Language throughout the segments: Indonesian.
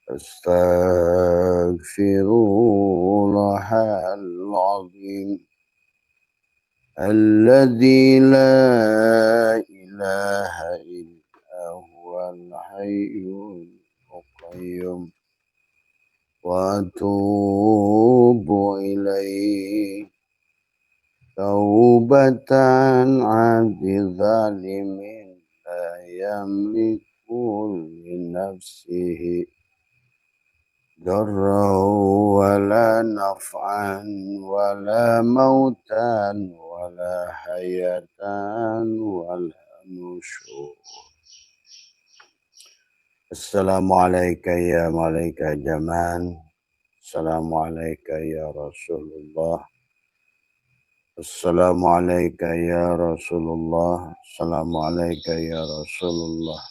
أستغفر الله العظيم الذي لا إله إلا هو الحي القيوم وأتوب إليه توبة عبد ظالم لا يملك لنفسه ضرا ولا نفعا ولا موتا ولا حياة ولا نشور. السلام عليك يا ملك جمال. السلام عليك يا رسول الله. السلام عليك يا رسول الله. السلام عليك يا رسول الله.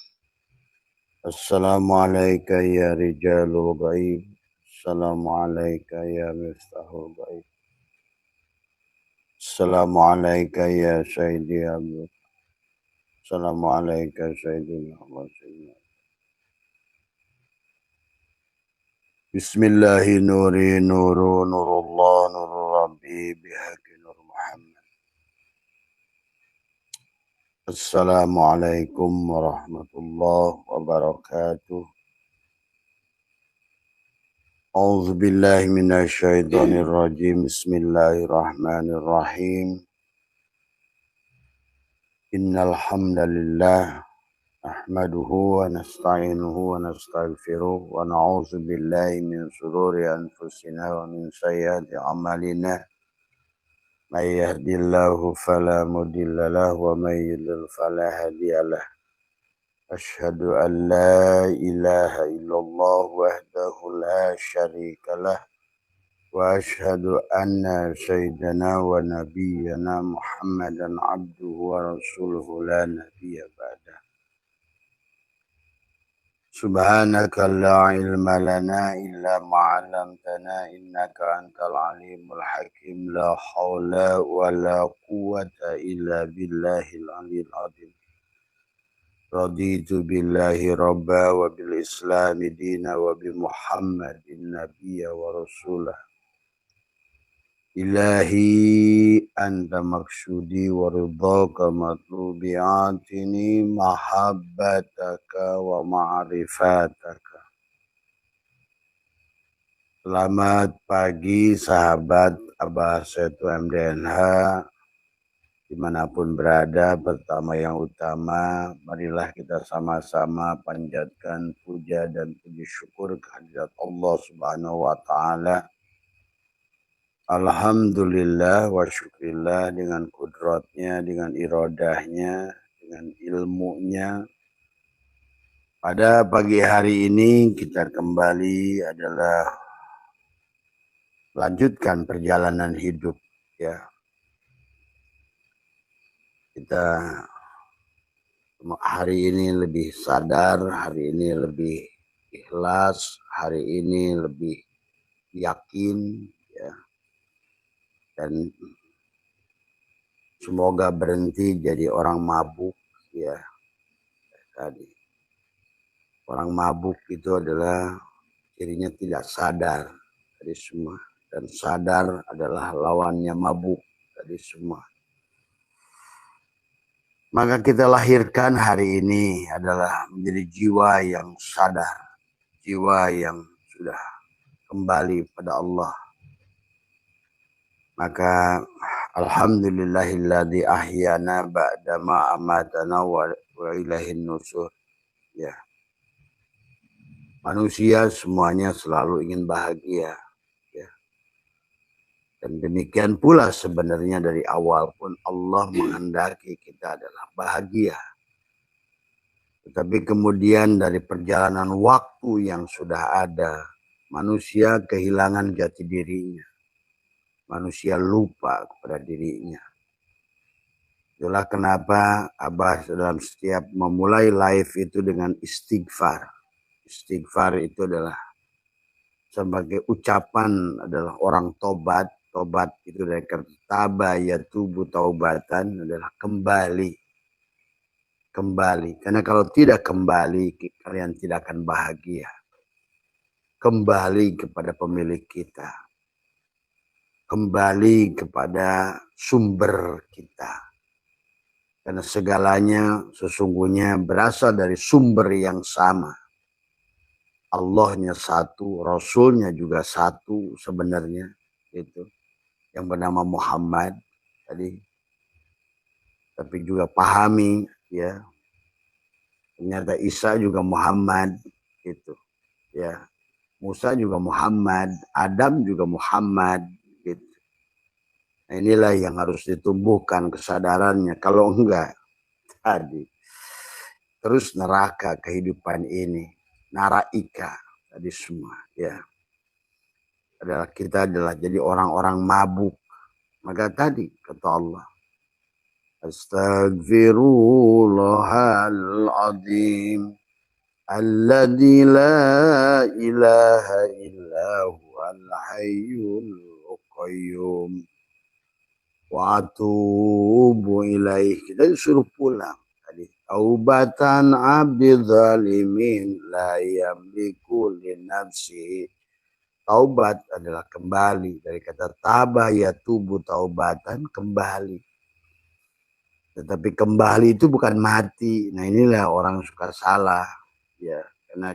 السلام عليك يا رجال الغيب. السلام عليك يا مفتاح الغيب. السلام عليك يا سيدي أبو. السلام عليك سيدنا محمد. بسم الله نوري نور نور الله نور ربي بحق نور محمد. السلام عليكم ورحمة الله وبركاته. أعوذ بالله من الشيطان الرجيم. بسم الله الرحمن الرحيم. إن الحمد لله نحمده ونستعينه ونستغفره ونعوذ بالله من شرور أنفسنا ومن سيئات أعمالنا من يهد الله فلا مضل له ومن يضلل فلا هادي له. أشهد أن لا إله إلا الله وحده لا شريك له وأشهد أن سيدنا ونبينا محمدا عبده ورسوله لا نبي بعده. سبحانك لا علم لنا إلا ما علمتنا إنك أنت العليم الحكيم. لا حول ولا قوة إلا بالله العلي العظيم. رضيت بالله ربا وبالإسلام دينا وبمحمد النبي ورسوله. إلهي أنت مقصودي ورضاك مطلوبي أعطني محبتك ومعرفتك. Selamat pagi sahabat Abah Setu MDNH dimanapun berada. Pertama yang utama, marilah kita sama-sama panjatkan puja dan puji syukur kehadirat Allah Subhanahu wa Ta'ala. Alhamdulillah wa syukrillah, dengan kudratnya, dengan irodahnya, dengan ilmunya. Pada pagi hari ini kita kembali adalah lanjutkan perjalanan hidup, ya. Kita hari ini lebih sadar, hari ini lebih ikhlas, hari ini lebih yakin, ya. Dan semoga berhenti jadi orang mabuk, ya. Tadi orang mabuk itu adalah cirinya tidak sadar dari semua, dan sadar adalah lawannya mabuk dari semua. Maka kita lahirkan hari ini adalah menjadi jiwa yang sadar, jiwa yang sudah kembali pada Allah. Maka alhamdulillahilladzi ahyana ba'dama amatana wa ilaihin nusur. Ya. Manusia semuanya selalu ingin bahagia. Ya. Dan demikian pula sebenarnya dari awal pun Allah menghendaki kita adalah bahagia. Tetapi kemudian dari perjalanan waktu yang sudah ada, manusia kehilangan jati dirinya. Manusia lupa kepada dirinya. Itulah kenapa Abah dalam setiap memulai live itu dengan istighfar. Istighfar itu adalah sebagai ucapan adalah orang tobat. Tobat itu dari kata taba yatubu taubatan, adalah kembali. Kembali. Karena kalau tidak kembali, kalian tidak akan bahagia. kembali kepada pemilik kita, kembali kepada sumber kita. Karena segalanya sesungguhnya berasal dari sumber yang sama. Allahnya satu, Rasulnya juga satu sebenarnya, itu yang bernama Muhammad tadi. Tapi juga pahami ya, ternyata Isa juga Muhammad, gitu ya. Musa juga Muhammad, Adam juga Muhammad, gitu. Nah, inilah yang harus ditumbuhkan kesadarannya. Kalau enggak, tadi terus neraka kehidupan ini, naraika tadi semua ya. Adalah kita adalah jadi orang-orang mabuk. Maka tadi kata Allah, Astaghfirullahal azim alladzi la ilaha illa huwal hayyul qayyum wa atubu ilaih. Kita disuruh pulang tadi. Taubatan abdi zalimin la yamliku li nafsi. Taubat adalah kembali, dari kata tabah ya tubuh, taubatan kembali. Tetapi kembali itu bukan mati. Nah, inilah orang suka salah ya, karena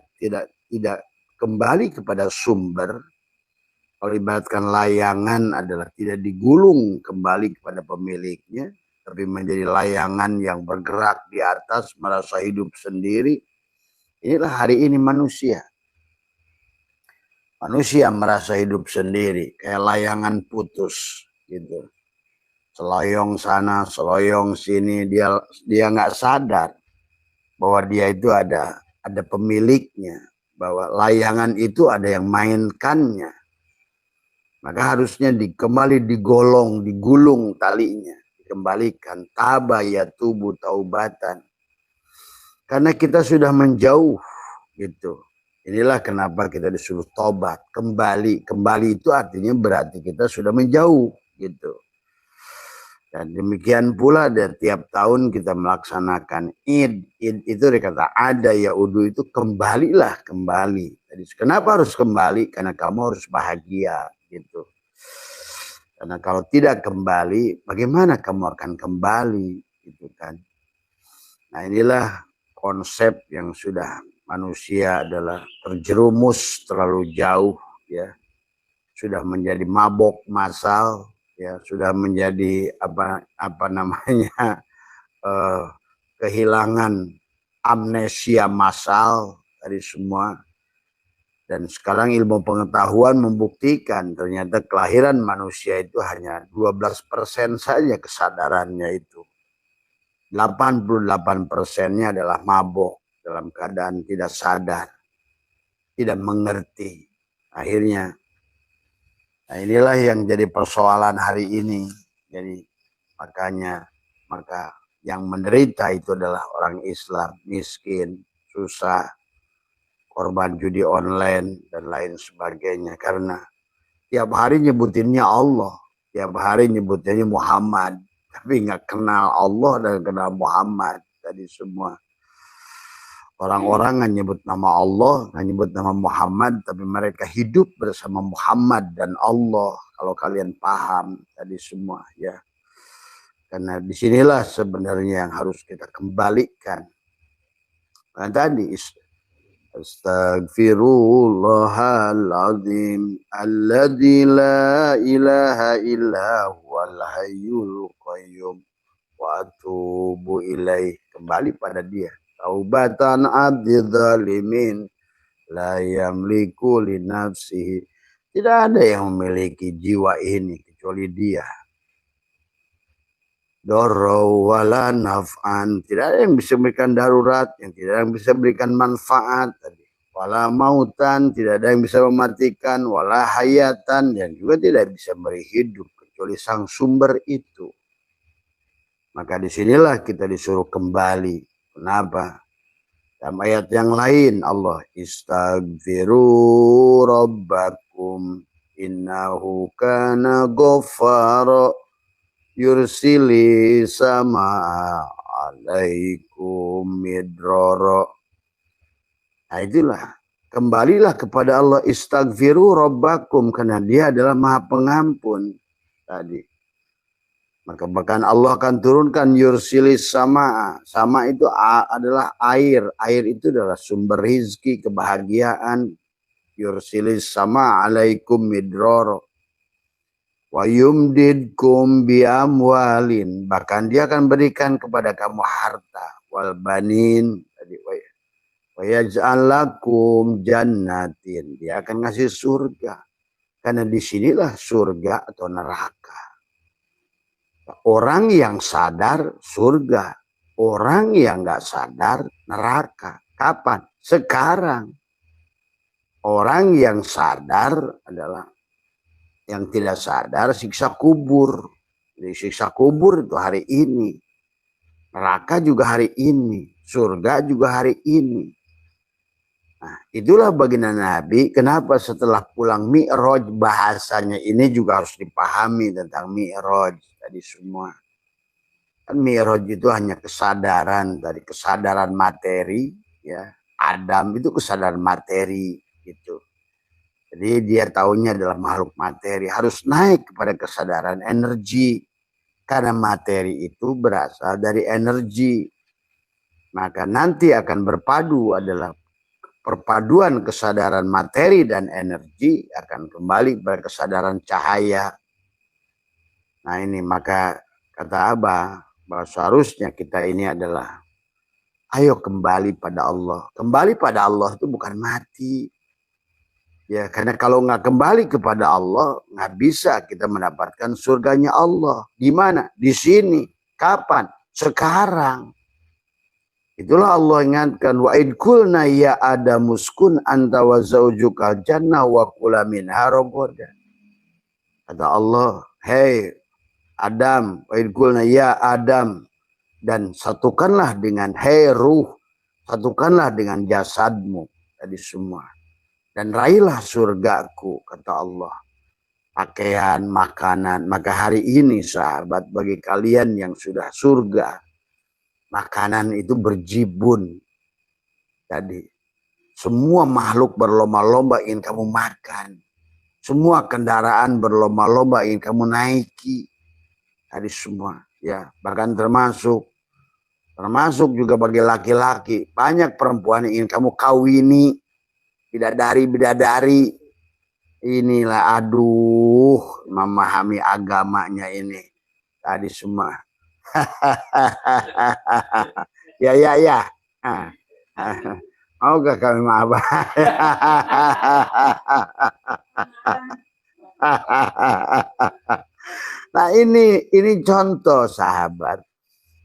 tidak kembali kepada sumber. Kalau ibaratkan layangan adalah tidak digulung kembali kepada pemiliknya, tapi menjadi layangan yang bergerak di atas, merasa hidup sendiri. Inilah hari ini manusia. Manusia merasa hidup sendiri, kayak layangan putus gitu. Seloyong sana, seloyong sini, dia nggak sadar bahwa dia itu ada pemiliknya, bahwa layangan itu ada yang mainkannya. Maka harusnya kembali digulung talinya, dikembalikan. Tabaya tubuh taubatan. Karena kita sudah menjauh gitu. Inilah kenapa kita disuruh tobat, kembali. Kembali itu artinya berarti kita sudah menjauh gitu. Dan demikian pula dari tiap tahun kita melaksanakan Id. Id itu dikata ada ya udu itu kembalilah kembali. Jadi kenapa harus kembali? Karena kamu harus bahagia gitu. Karena kalau tidak kembali, bagaimana kamu akan kembali gitu kan? Nah, inilah konsep yang sudah manusia adalah terjerumus terlalu jauh ya, sudah menjadi mabok massal ya, sudah menjadi apa namanya kehilangan amnesia massal dari semua. Dan sekarang ilmu pengetahuan membuktikan ternyata kelahiran manusia itu hanya 12% saja kesadarannya itu. 88%-nya adalah mabok, dalam keadaan tidak sadar, tidak mengerti. Akhirnya, nah inilah yang jadi persoalan hari ini. Jadi maka yang menderita itu adalah orang Islam, miskin, susah, korban judi online, dan lain sebagainya. Karena tiap hari nyebutinnya Allah, tiap hari nyebutinnya Muhammad, tapi nggak kenal Allah dan kenal Muhammad tadi semua. Orang-orang nggak nyebut nama Allah, nggak nyebut nama Muhammad, tapi mereka hidup bersama Muhammad dan Allah. Kalau kalian paham tadi semua ya. Karena disinilah sebenarnya yang harus kita kembalikan. Nah tadi Astaghfirullahaladzim alladzi la ilaha illa huwal hayyul qayyum wa atubu ilaih. Kembali pada dia. Taubatan abdi zalimin la yamliku li nafsihi. Tidak ada yang memiliki jiwa ini kecuali dia. Dorau wala naf'an, tidak ada yang bisa memberikan darurat, yang tidak ada yang bisa memberikan manfaat tadi. Wala mautan, tidak ada yang bisa mematikan, wala hayatan, yang juga tidak bisa memberi hidup kecuali sang sumber itu. Maka disinilah kita disuruh kembali. Kenapa? Dalam ayat yang lain Allah istaghfiru rabbakum innahu kana ghaffara yursili sama alaikum midroro. Nah itulah kembalilah kepada Allah, istaghfiru rabbakum, karena dia adalah maha pengampun tadi. Maka bahkan Allah akan turunkan yursilis sama. Sama itu adalah air. Air itu adalah sumber rizki, kebahagiaan. Yursilis sama alaikum midroro. Wa yumdidkum biamwalin. Bahkan dia akan berikan kepada kamu harta. Wal banin. Wa yaj'al lakum jannatin. Dia akan ngasih surga. Karena disinilah surga atau neraka. Orang yang sadar surga, orang yang nggak sadar neraka. Kapan? Sekarang. Orang yang sadar adalah yang tidak sadar siksa kubur. Jadi siksa kubur itu hari ini. Neraka juga hari ini. Surga juga hari ini. Nah, itulah baginda Nabi. Kenapa setelah pulang Mi'raj, bahasanya ini juga harus dipahami tentang Mi'raj tadi semua. Kan Mi'raj itu hanya kesadaran, dari kesadaran materi, ya. Adam itu kesadaran materi gitu. Jadi dia tahunya adalah makhluk materi, harus naik kepada kesadaran energi. Karena materi itu berasal dari energi. Maka nanti akan berpadu adalah perpaduan kesadaran materi dan energi akan kembali pada kesadaran cahaya. Nah ini maka kata Abah bahwa seharusnya kita ini adalah ayo kembali pada Allah. Kembali pada Allah itu bukan mati. Ya, karena kalau nggak kembali kepada Allah, nggak bisa kita mendapatkan surganya Allah. Di mana? Di sini. Kapan? Sekarang. Itulah Allah ingatkan, wa id qulna ya Adam uskun anta wa zaujukal jannah wa kula minha ragadan. Kata Allah, hei Adam, wa id qulna ya Adam, dan satukanlah dengan hei ruh, satukanlah dengan jasadmu tadi semua. Dan raihlah surgaku, kata Allah. Pakaian, makanan, maka hari ini sahabat bagi kalian yang sudah surga, makanan itu berjibun. Jadi semua makhluk berlomba-lomba ingin kamu makan. Semua kendaraan berlomba-lomba ingin kamu naiki. Tadi semua, ya, bahkan termasuk juga bagi laki-laki. Banyak perempuan yang ingin kamu kawini, bidadari. Inilah aduh, memahami agamanya ini. Tadi semua. Ya. Maukah kami maaf? Nah ini contoh sahabat.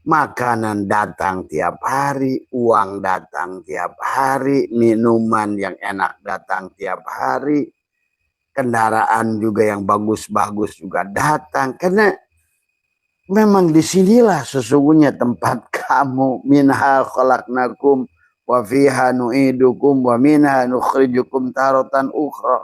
Makanan datang tiap hari, uang datang tiap hari, minuman yang enak datang tiap hari, kendaraan juga yang bagus-bagus juga datang. Karena memang disinilah sesungguhnya tempat kamu. Minha khalaqnakum wa fiha nu'idukum wa minha nukhrijukum taratan ukhra.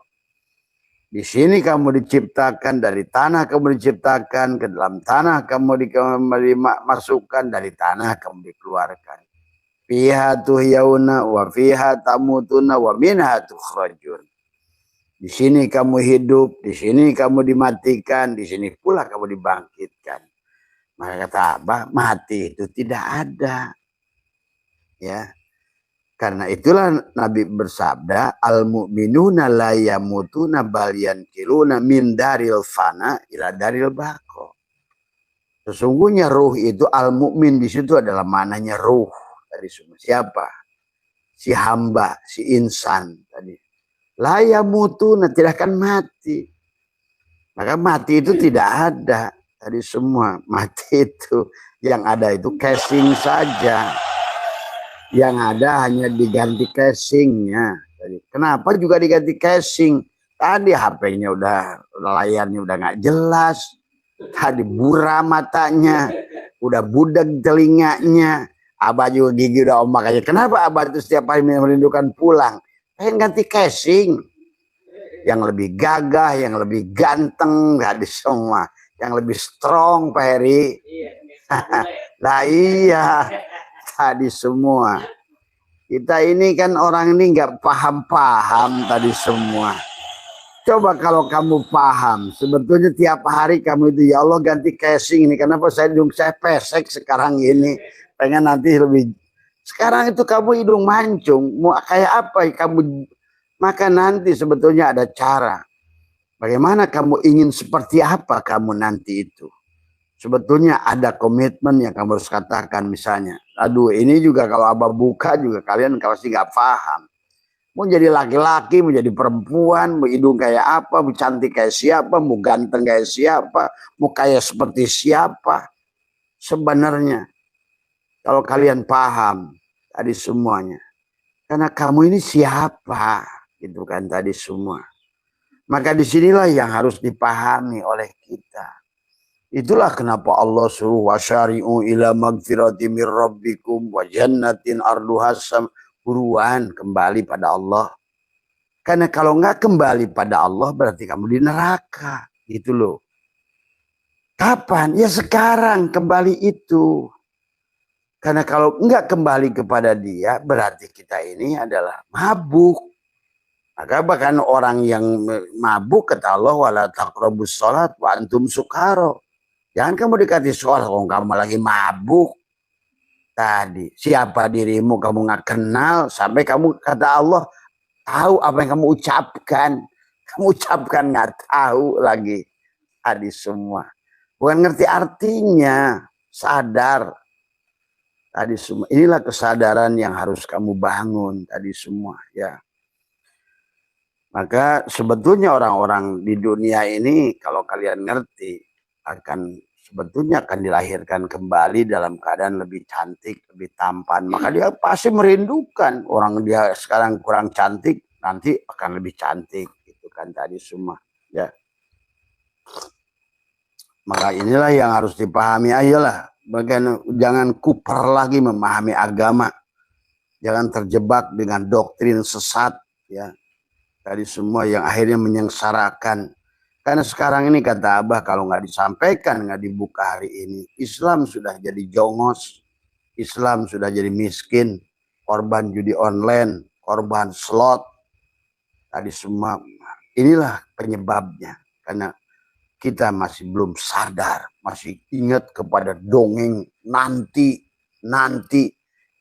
Di sini kamu diciptakan, dari tanah kamu diciptakan, ke dalam tanah kamu dimasukkan, dari tanah kamu dikeluarkan. Fiha tuhyauna wa fiha tamutuna wa minha tukhrajun. Di sini kamu hidup, di sini kamu dimatikan, di sini pula kamu dibangkitkan. Maka kata Abah, mati itu tidak ada. Ya. Karena itulah Nabi bersabda, al-mu'minuna la yamutuna bal yankiluna min daril fana ila daril baqo. Sesungguhnya ruh itu, al-mu'min di situ adalah mananya ruh. Tadi semua siapa? Si hamba, si insan tadi. La yamutuna, tidak akan mati. Maka mati itu tidak ada. Tadi semua mati itu yang ada itu casing saja. Yang ada hanya diganti casingnya. Kenapa juga diganti casing? Tadi HP-nya udah layarnya udah nggak jelas. Tadi buram matanya, udah budak telinganya. Abah juga gigi udah omak aja. Kenapa Abah itu setiap hari merindukan pulang? Pengen ganti casing. Yang lebih gagah, yang lebih ganteng, tadi semua. Yang lebih strong, Pak Heri. Lah iya. Tadi semua. Kita ini kan orang ini nggak paham-paham tadi semua. Coba kalau kamu paham, sebetulnya tiap hari kamu itu, ya Allah ganti casing ini. Kenapa saya pesek sekarang ini? Pengen nanti lebih. Sekarang itu kamu hidung mancung, mau kayak apa kamu? Maka nanti sebetulnya ada cara. Bagaimana kamu ingin seperti apa kamu nanti itu? Sebetulnya ada komitmen yang kamu harus katakan misalnya. Aduh ini juga kalau abah buka juga kalian pasti nggak paham. Mau jadi laki-laki, mau jadi perempuan, mau hidung kayak apa, mau cantik kayak siapa, mau ganteng kayak siapa, mau kayak seperti siapa. Sebenarnya kalau kalian paham tadi semuanya. Karena kamu ini siapa, gitu kan tadi semua. Maka disinilah yang harus dipahami oleh kita. Itulah kenapa Allah suruh wasyari'u ila magfirati mir rabbikum wa jannatin arduhasam, buruan kembali pada Allah. Karena kalau nggak kembali pada Allah berarti kamu di neraka. Gitu loh. Kapan? Ya sekarang kembali itu. Karena kalau nggak kembali kepada dia berarti kita ini adalah mabuk. Maka bahkan orang yang mabuk kata Allah wala taqrabus sholat wa antum sukaro. Jangan kamu dekati sholat kalau kamu lagi mabuk. Tadi siapa dirimu kamu nggak kenal sampai kamu kata Allah tahu apa yang kamu ucapkan nggak tahu lagi tadi semua, bukan ngerti artinya, sadar tadi semua. Inilah kesadaran yang harus kamu bangun tadi semua ya. Maka sebetulnya orang-orang di dunia ini kalau kalian ngerti akan sebetulnya akan dilahirkan kembali dalam keadaan lebih cantik, lebih tampan. Maka dia pasti merindukan orang dia sekarang kurang cantik, nanti akan lebih cantik. Gitu kan tadi semua. Ya. Maka inilah yang harus dipahami. Ayolah, jangan kuper lagi memahami agama. Jangan terjebak dengan doktrin sesat. Ya. Tadi semua yang akhirnya menyengsarakan. Karena sekarang ini kata Abah kalau nggak disampaikan, nggak dibuka hari ini, Islam sudah jadi jongos, Islam sudah jadi miskin, korban judi online, korban slot, tadi semua. Inilah penyebabnya. Karena kita masih belum sadar, masih ingat kepada dongeng nanti.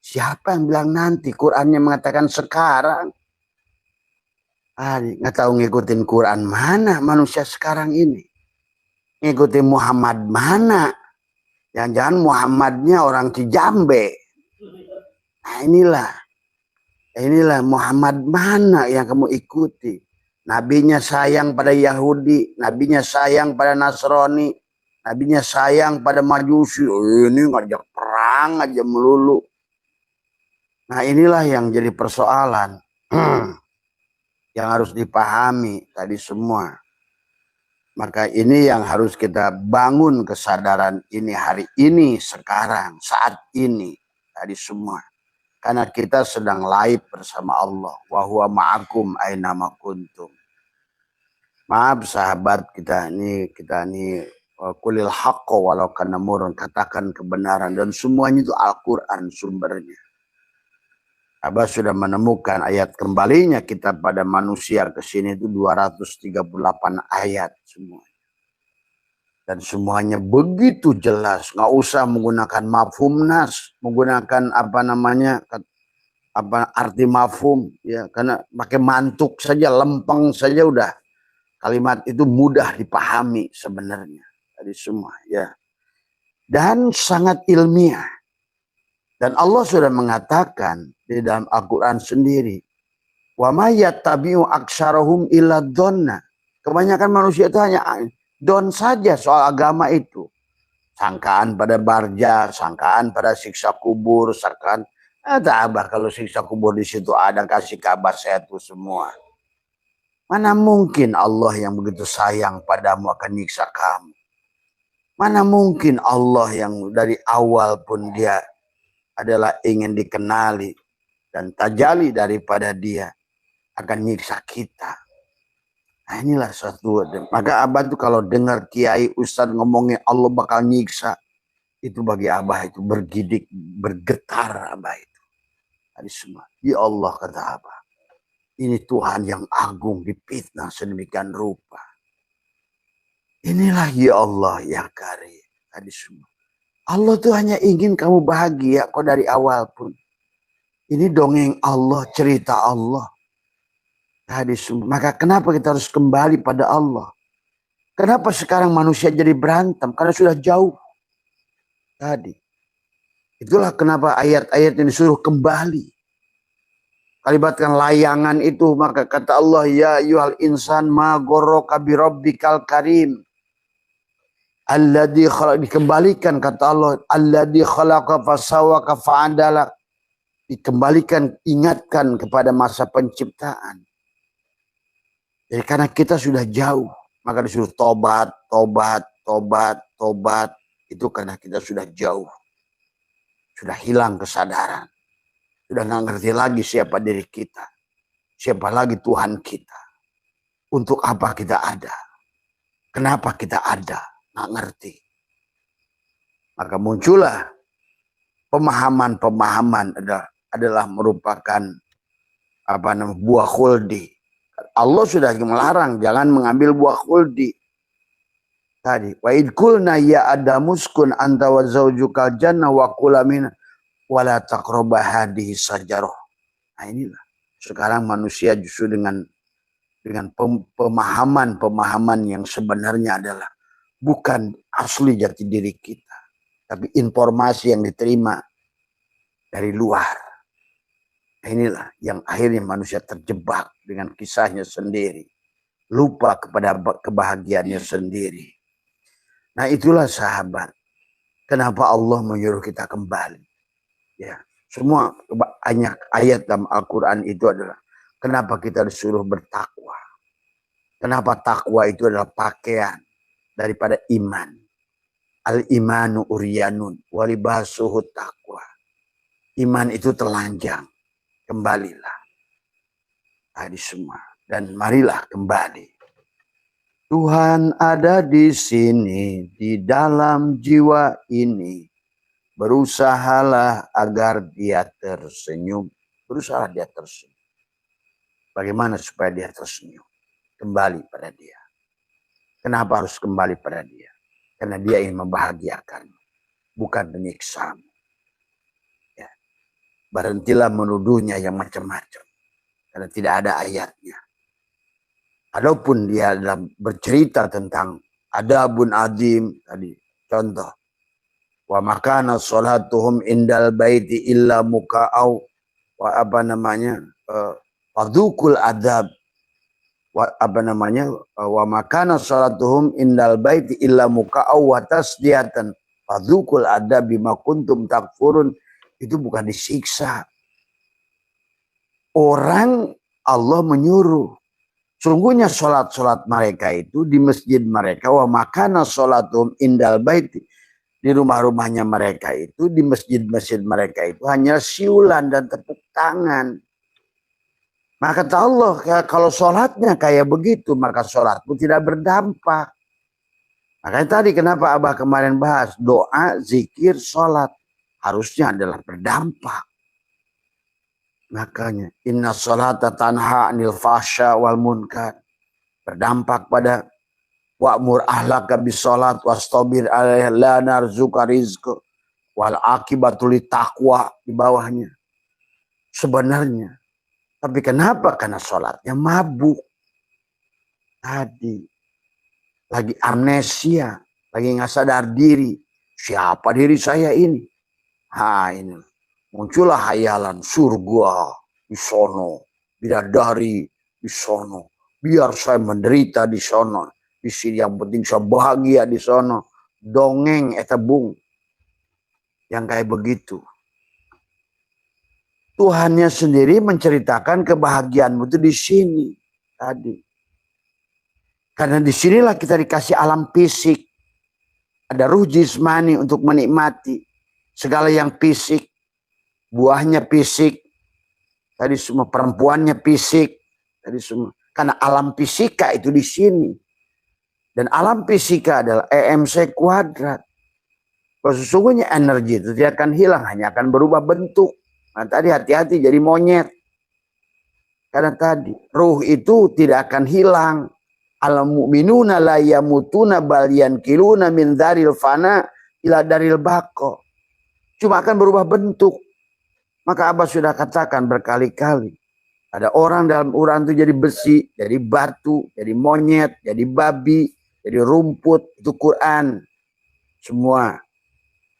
Siapa yang bilang nanti? Qurannya mengatakan sekarang. Nggak tahu ngikutin Quran mana manusia sekarang ini. Ngikutin Muhammad mana. Jangan-jangan Muhammadnya orang Cijambe. Nah inilah Muhammad mana yang kamu ikuti. Nabinya sayang pada Yahudi. Nabinya sayang pada Nasrani. Nabinya sayang pada Majusi. Ini ngajak perang aja melulu. Nah inilah yang jadi persoalan. Yang harus dipahami tadi semua. Maka ini yang harus kita bangun kesadaran ini hari ini, sekarang, saat ini tadi semua. Karena kita sedang live bersama Allah. Wa huwa ma'akum ainama kuntum. Maaf sahabat kita ini kulil haqqa walau kana murun, katakan kebenaran dan semuanya itu Al-Qur'an sumbernya. Abah sudah menemukan ayat kembalinya kita pada manusia ke sini itu 238 ayat semua. Dan semuanya begitu jelas, nggak usah menggunakan mafhum nas, menggunakan arti mafhum ya, karena pakai mantuk saja, lempeng saja udah kalimat itu mudah dipahami sebenarnya dari semua ya. Dan sangat ilmiah. Dan Allah sudah mengatakan di dalam Al-Quran sendiri, wa ma yattabi'u aktsarahum illa dhonna. Kebanyakan manusia itu hanya don saja soal agama itu. Sangkaan pada barja, sangkaan pada siksa kubur, sangkaan ada abah kalau siksa kubur di situ ada, kasih kabar saya itu semua. Mana mungkin Allah yang begitu sayang padamu akan nyiksa kamu? Mana mungkin Allah yang dari awal pun dia adalah ingin dikenali dan tajali daripada dia akan nyiksa kita. Nah inilah suatu. Maka abah itu kalau dengar kiai ustadz ngomongin Allah bakal nyiksa, itu bagi abah itu bergidik, bergetar abah itu. Tadi semua. Ya Allah, kata apa? Ini Tuhan yang agung dipitnah sedemikian rupa. Inilah ya Allah ya Karim. Tadi semua. Allah tuh hanya ingin kamu bahagia kok dari awal pun. Ini dongeng Allah, cerita Allah. Tadi semua. Maka kenapa kita harus kembali pada Allah? Kenapa sekarang manusia jadi berantem? Karena sudah jauh. Tadi. Itulah kenapa ayat-ayat ini disuruh kembali. Kalibatkan layangan itu, maka kata Allah, ya ayyuhal insan ma gharraka bi rabbikal karim. Alladzi khalaq, dikembalikan kata Allah, alladzi khalaqa fasawwaka fa'adala. Dikembalikan, ingatkan kepada masa penciptaan. Jadi karena kita sudah jauh, maka disuruh tobat, tobat, tobat, tobat. Itu karena kita sudah jauh. Sudah hilang kesadaran. Sudah nggak ngerti lagi siapa diri kita. Siapa lagi Tuhan kita. Untuk apa kita ada. Kenapa kita ada. Nggak ngerti. Maka muncullah pemahaman-pemahaman adalah merupakan buah khuldi. Allah sudah melarang jangan mengambil buah khuldi. Tadi wa id qulna ya adamu uskun anta wa zaujukal jannah wa kula min wala taqrabu hadhihi sajarah. Nah inilah sekarang manusia justru dengan pemahaman yang sebenarnya adalah bukan asli jati diri kita, tapi informasi yang diterima dari luar. Nah inilah yang akhirnya manusia terjebak dengan kisahnya sendiri, lupa kepada kebahagiaannya sendiri. Nah itulah sahabat, kenapa Allah menyuruh kita kembali. Ya, semua banyak ayat dalam Al-Quran itu adalah kenapa kita disuruh bertakwa. Kenapa takwa itu adalah pakaian daripada iman. Al-imanu uryanun walibasuhu takwa. Iman itu telanjang. Kembalilah. Tadi semua. Dan marilah kembali. Tuhan ada di sini, di dalam jiwa ini. Berusahalah agar dia tersenyum. Berusahalah dia tersenyum. Bagaimana supaya dia tersenyum? Kembali pada dia. Kenapa harus kembali pada dia? Karena dia ingin membahagiakan. Bukan menyiksamu. Ya. Berhentilah menuduhnya yang macam-macam. Karena tidak ada ayatnya. Adapun dia dalam bercerita tentang adabun adim. Tadi contoh. Wa makana sholatuhum indal baiti illa muka'au wa fadukul adab wa makana sholatuhum indal baiti illa muka'au wa tasdiyatan fadukul adab bima kuntum takfurun. Itu bukan disiksa. Orang Allah menyuruh. Sungguhnya sholat mereka itu di masjid mereka, wa makana sholatuhum indal baiti, di rumah-rumahnya mereka itu, di masjid-masjid mereka itu hanya siulan dan tepuk tangan. Maka kata Allah, kalau sholatnya kayak begitu, maka sholatmu tidak berdampak. Makanya tadi kenapa Abah kemarin bahas, doa, zikir, sholat. Harusnya adalah berdampak. Makanya, inna sholata tanha anil fahsya wal munkar. Berdampak pada wa'mur ahlaka bisolat wastabir alaihi la narzuka rizqa wal akibatul taqwa di bawahnya. Sebenarnya. Tapi kenapa? Karena sholatnya mabuk. Tadi. Lagi amnesia. Lagi nggak sadar diri. Siapa diri saya ini? Ini. Muncullah hayalan surga di sono. Bidadari di sono. Biar saya menderita di sono. Di sini yang penting saya bahagia di sono. Dongeng bung. Yang kayak begitu. Tuhannya sendiri menceritakan kebahagiaanmu itu di sini. Tadi. Karena disinilah kita dikasih alam fisik. Ada ruh jismani untuk menikmati. Segala yang fisik. Buahnya fisik. Tadi semua perempuannya fisik. Tadi semua. Karena alam fisika itu di sini. Dan alam fisika adalah EMC kuadrat. Kalau sesungguhnya energi itu tidak akan hilang. Hanya akan berubah bentuk. Nah, tadi hati-hati jadi monyet. Karena tadi ruh itu tidak akan hilang. Al mu'minuna la yamutuna bal yankiluna min daril fana ila daril bako. Cuma akan berubah bentuk. Maka Abah sudah katakan berkali-kali. Ada orang dalam Quran itu jadi besi, jadi batu, jadi monyet, jadi babi, jadi rumput. Itu Quran. Semua.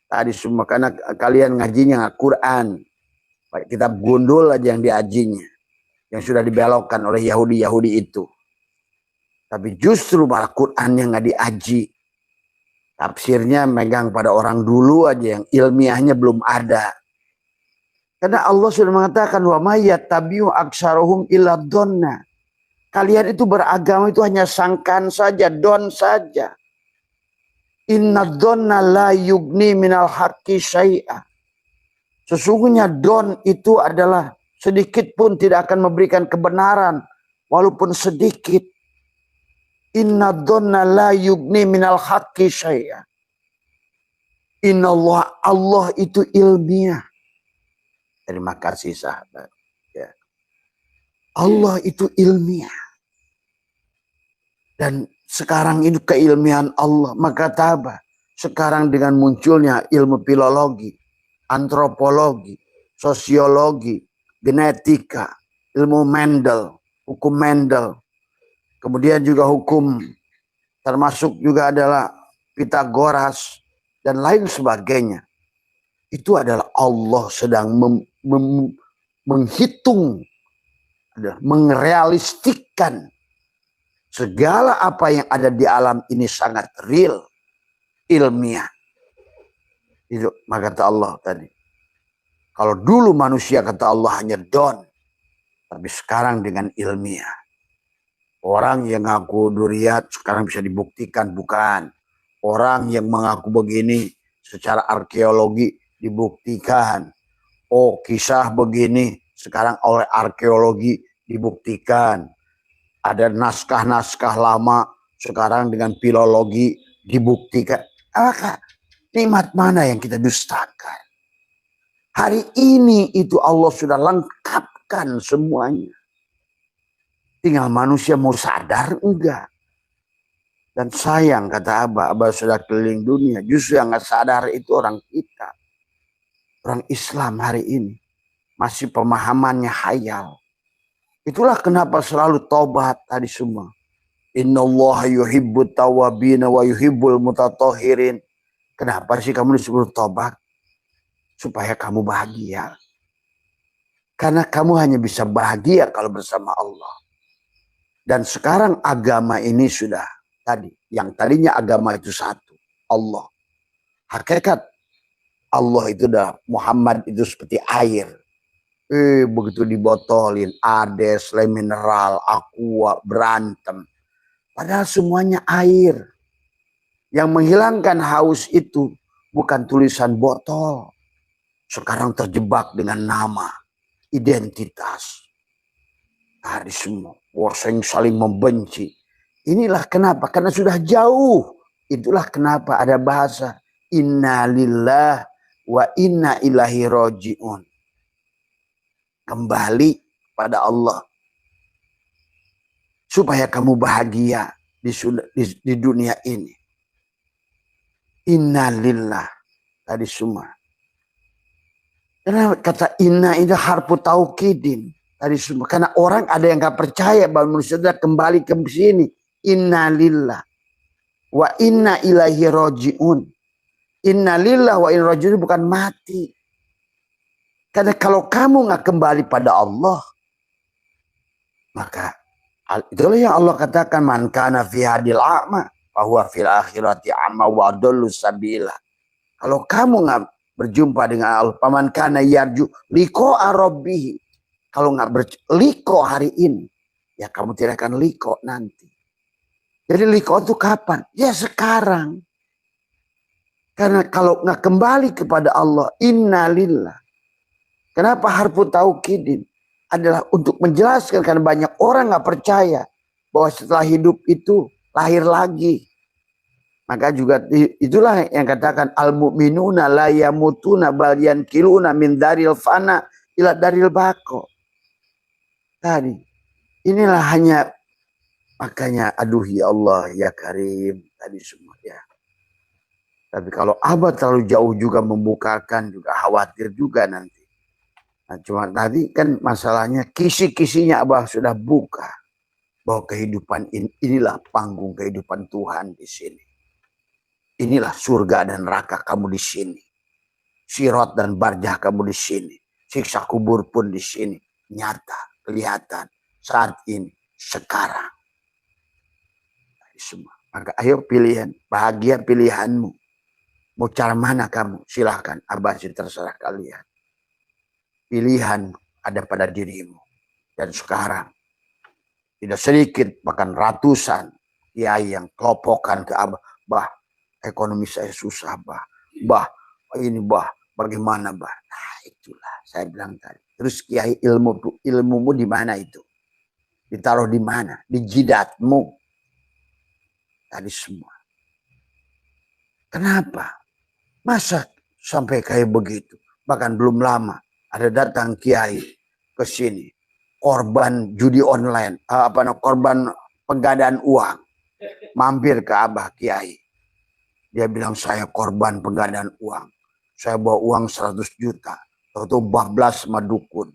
Tadi semua. Karena kalian ngajinya nggak Quran. Kitab gundul aja yang diajinya. Yang sudah dibelokkan oleh Yahudi-Yahudi itu. Tapi justru malah Quran yang nggak diaji. Tafsirnya megang pada orang dulu aja yang ilmiahnya belum ada. Karena Allah sudah mengatakan wa may yattabi'u aksaruhum illa dhanna. Kalian itu beragama itu hanya sangkaan saja, don saja. Inna dhanna la yugni minal haqqi syai'a. Sesungguhnya don itu adalah sedikit pun tidak akan memberikan kebenaran walaupun sedikit. Inna dhanna la yugni minal haqqi syai'a. Inna Allah itu ilmiah. Terima kasih sahabat. Ya. Allah itu ilmiah. Dan sekarang itu keilmian Allah. Maka apa? Sekarang dengan munculnya ilmu filologi, antropologi, sosiologi, genetika, ilmu Mendel, hukum Mendel. Kemudian juga hukum termasuk juga adalah Pitagoras dan lain sebagainya. Itu adalah Allah sedang menghitung, mengrealistikan segala apa yang ada di alam ini sangat real, ilmiah. Itu maka kata Allah tadi. Kalau dulu manusia kata Allah hanya don, tapi sekarang dengan ilmiah. Orang yang ngaku duriat sekarang bisa dibuktikan bukan. Orang yang mengaku begini secara arkeologi dibuktikan. Oh, kisah begini sekarang oleh arkeologi dibuktikan. Ada naskah-naskah lama sekarang dengan filologi dibuktikan. Apakah nikmat mana yang kita dustakan? Hari ini itu Allah sudah lengkapkan semuanya. Tinggal manusia mau sadar enggak. Dan sayang kata Abah sudah keliling dunia. Justru yang nggak sadar itu orang kita. Orang Islam hari ini masih pemahamannya hayal. Itulah kenapa selalu tobat tadi semua. Innallaha yuhibbut tawabina wa yuhibbul mutatahhirin. Kenapa sih kamu disuruh tobat? Supaya kamu bahagia. Karena kamu hanya bisa bahagia kalau bersama Allah. Dan sekarang agama ini sudah tadi. Yang tadinya agama itu satu. Allah. Hakikat Allah itu dah Muhammad itu seperti air. Begitu dibotolin, ades, le mineral, aqua, berantem. Padahal semuanya air. Yang menghilangkan haus itu bukan tulisan botol. Sekarang terjebak dengan nama, identitas. Tadi semua, orang saling membenci. Inilah kenapa, karena sudah jauh. Itulah kenapa ada bahasa inna lillah wa inna ilahi roji'un. Kembali pada Allah. Supaya kamu bahagia di dunia ini. Inna lillah. Tadi semua. Karena kata inna itu harfu taukidin. Tadi semua. Karena orang ada yang gak percaya bahwa manusia sudah kembali ke sini. Inna lillah. Wa inna ilahi roji'un. Inna lillah wa inna roji'un bukan mati. Karena kalau kamu gak kembali pada Allah. Maka itulah yang Allah katakan. Man kana fi hadil a'ma. Fahuwa fil akhirati amma wa adallu sabila. Kalau kamu gak berjumpa dengan Allah. Paman kana yarju liqa'a rabbih. Kalau gak berliko hari ini. Ya kamu tidak akan liko nanti. Jadi liko itu kapan? Ya sekarang. Karena kalau gak kembali kepada Allah. Inna lillah. Kenapa harfu taukidin? Adalah untuk menjelaskan karena banyak orang gak percaya bahwa setelah hidup itu lahir lagi. Maka juga itulah yang katakan al mu'minuna la yamutuna bal yankiluna min daril fana ila daril bako. Tadi inilah hanya, makanya aduh ya Allah ya Karim tadi semua ya. Tapi kalau Abah terlalu jauh juga membukakan juga khawatir juga nanti. Nah, cuma tadi kan masalahnya kisi-kisinya Abah sudah buka bahwa kehidupan inilah panggung kehidupan Tuhan di sini. Inilah surga dan neraka kamu di sini. Sirat dan barjah kamu di sini. Siksa kubur pun di sini. Nyata, kelihatan saat ini, sekarang. Semua. Maka ayo pilihan, bahagia pilihanmu. Mau cara mana kamu? Silahkan, Abah sih terserah kalian. Pilihan ada pada dirimu. Dan sekarang, tidak sedikit, bahkan ratusan kiai yang kelopokan ke Abah. Bah, ekonomi saya susah, Bah. Bah, ini Bah, bagaimana Bah? Nah, itulah saya bilang tadi. Terus kiai ilmumu di mana itu? Ditaruh di mana? Di jidatmu. Tadi semua. Kenapa? Masa sampai kayak begitu? Bahkan belum lama ada datang kiai ke sini, korban judi online, korban penggandaan uang, mampir ke Abah Kiai. Dia bilang saya korban penggandaan uang, saya bawa uang 100 juta, atau bablas sama dukun.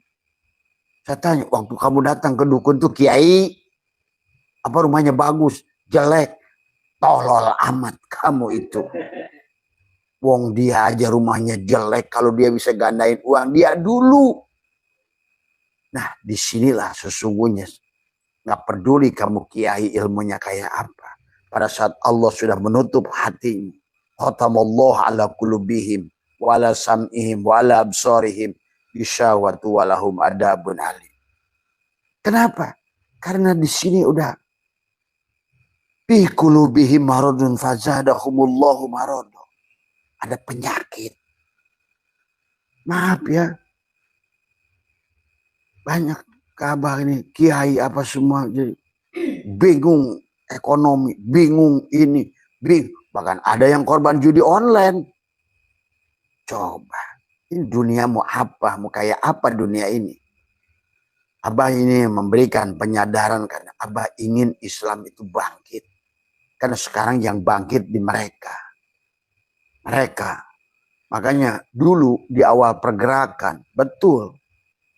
Saya tanya, waktu kamu datang ke dukun tuh Kiai, apa rumahnya bagus, jelek, tolol amat kamu itu. Wong dia aja rumahnya jelek, kalau dia bisa gandain uang dia dulu. Nah disinilah sesungguhnya nggak peduli kamu kiai ilmunya kayak apa. Pada saat Allah sudah menutup hatimu, khatamallahu ala qulubihim wa ala sam'ihim wa ala absarihim bisyawatu walahum adabun alim. Kenapa? Karena di sini udah fi qulubihim maradun fazadahumullahu marad. Ada penyakit. Maaf ya. Banyak kabar ini. Kiai apa semua. Jadi bingung ekonomi. Bingung ini. Bahkan ada yang korban judi online. Coba. Ini dunia mau apa? Mau kayak apa dunia ini? Abah ini memberikan penyadaran. Karena Abah ingin Islam itu bangkit. Karena sekarang yang bangkit di mereka. Makanya dulu di awal pergerakan, betul.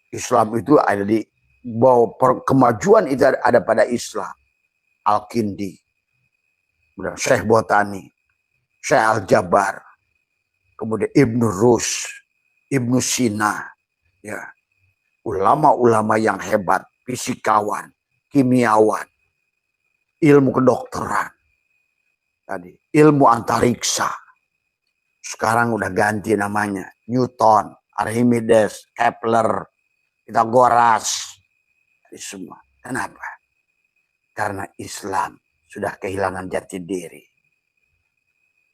Islam itu ada di bawah kemajuan itu ada pada Islam. Al-Kindi, Syekh Botani, Syekh Al-Jabar, kemudian Ibnu Rus, Ibnu Sina, ya, ulama-ulama yang hebat, fisikawan, kimiawan, ilmu kedokteran, tadi ilmu antariksa. Sekarang udah ganti namanya. Newton, Archimedes, Kepler, Pythagoras. Ini semua. Kenapa? Karena Islam sudah kehilangan jati diri.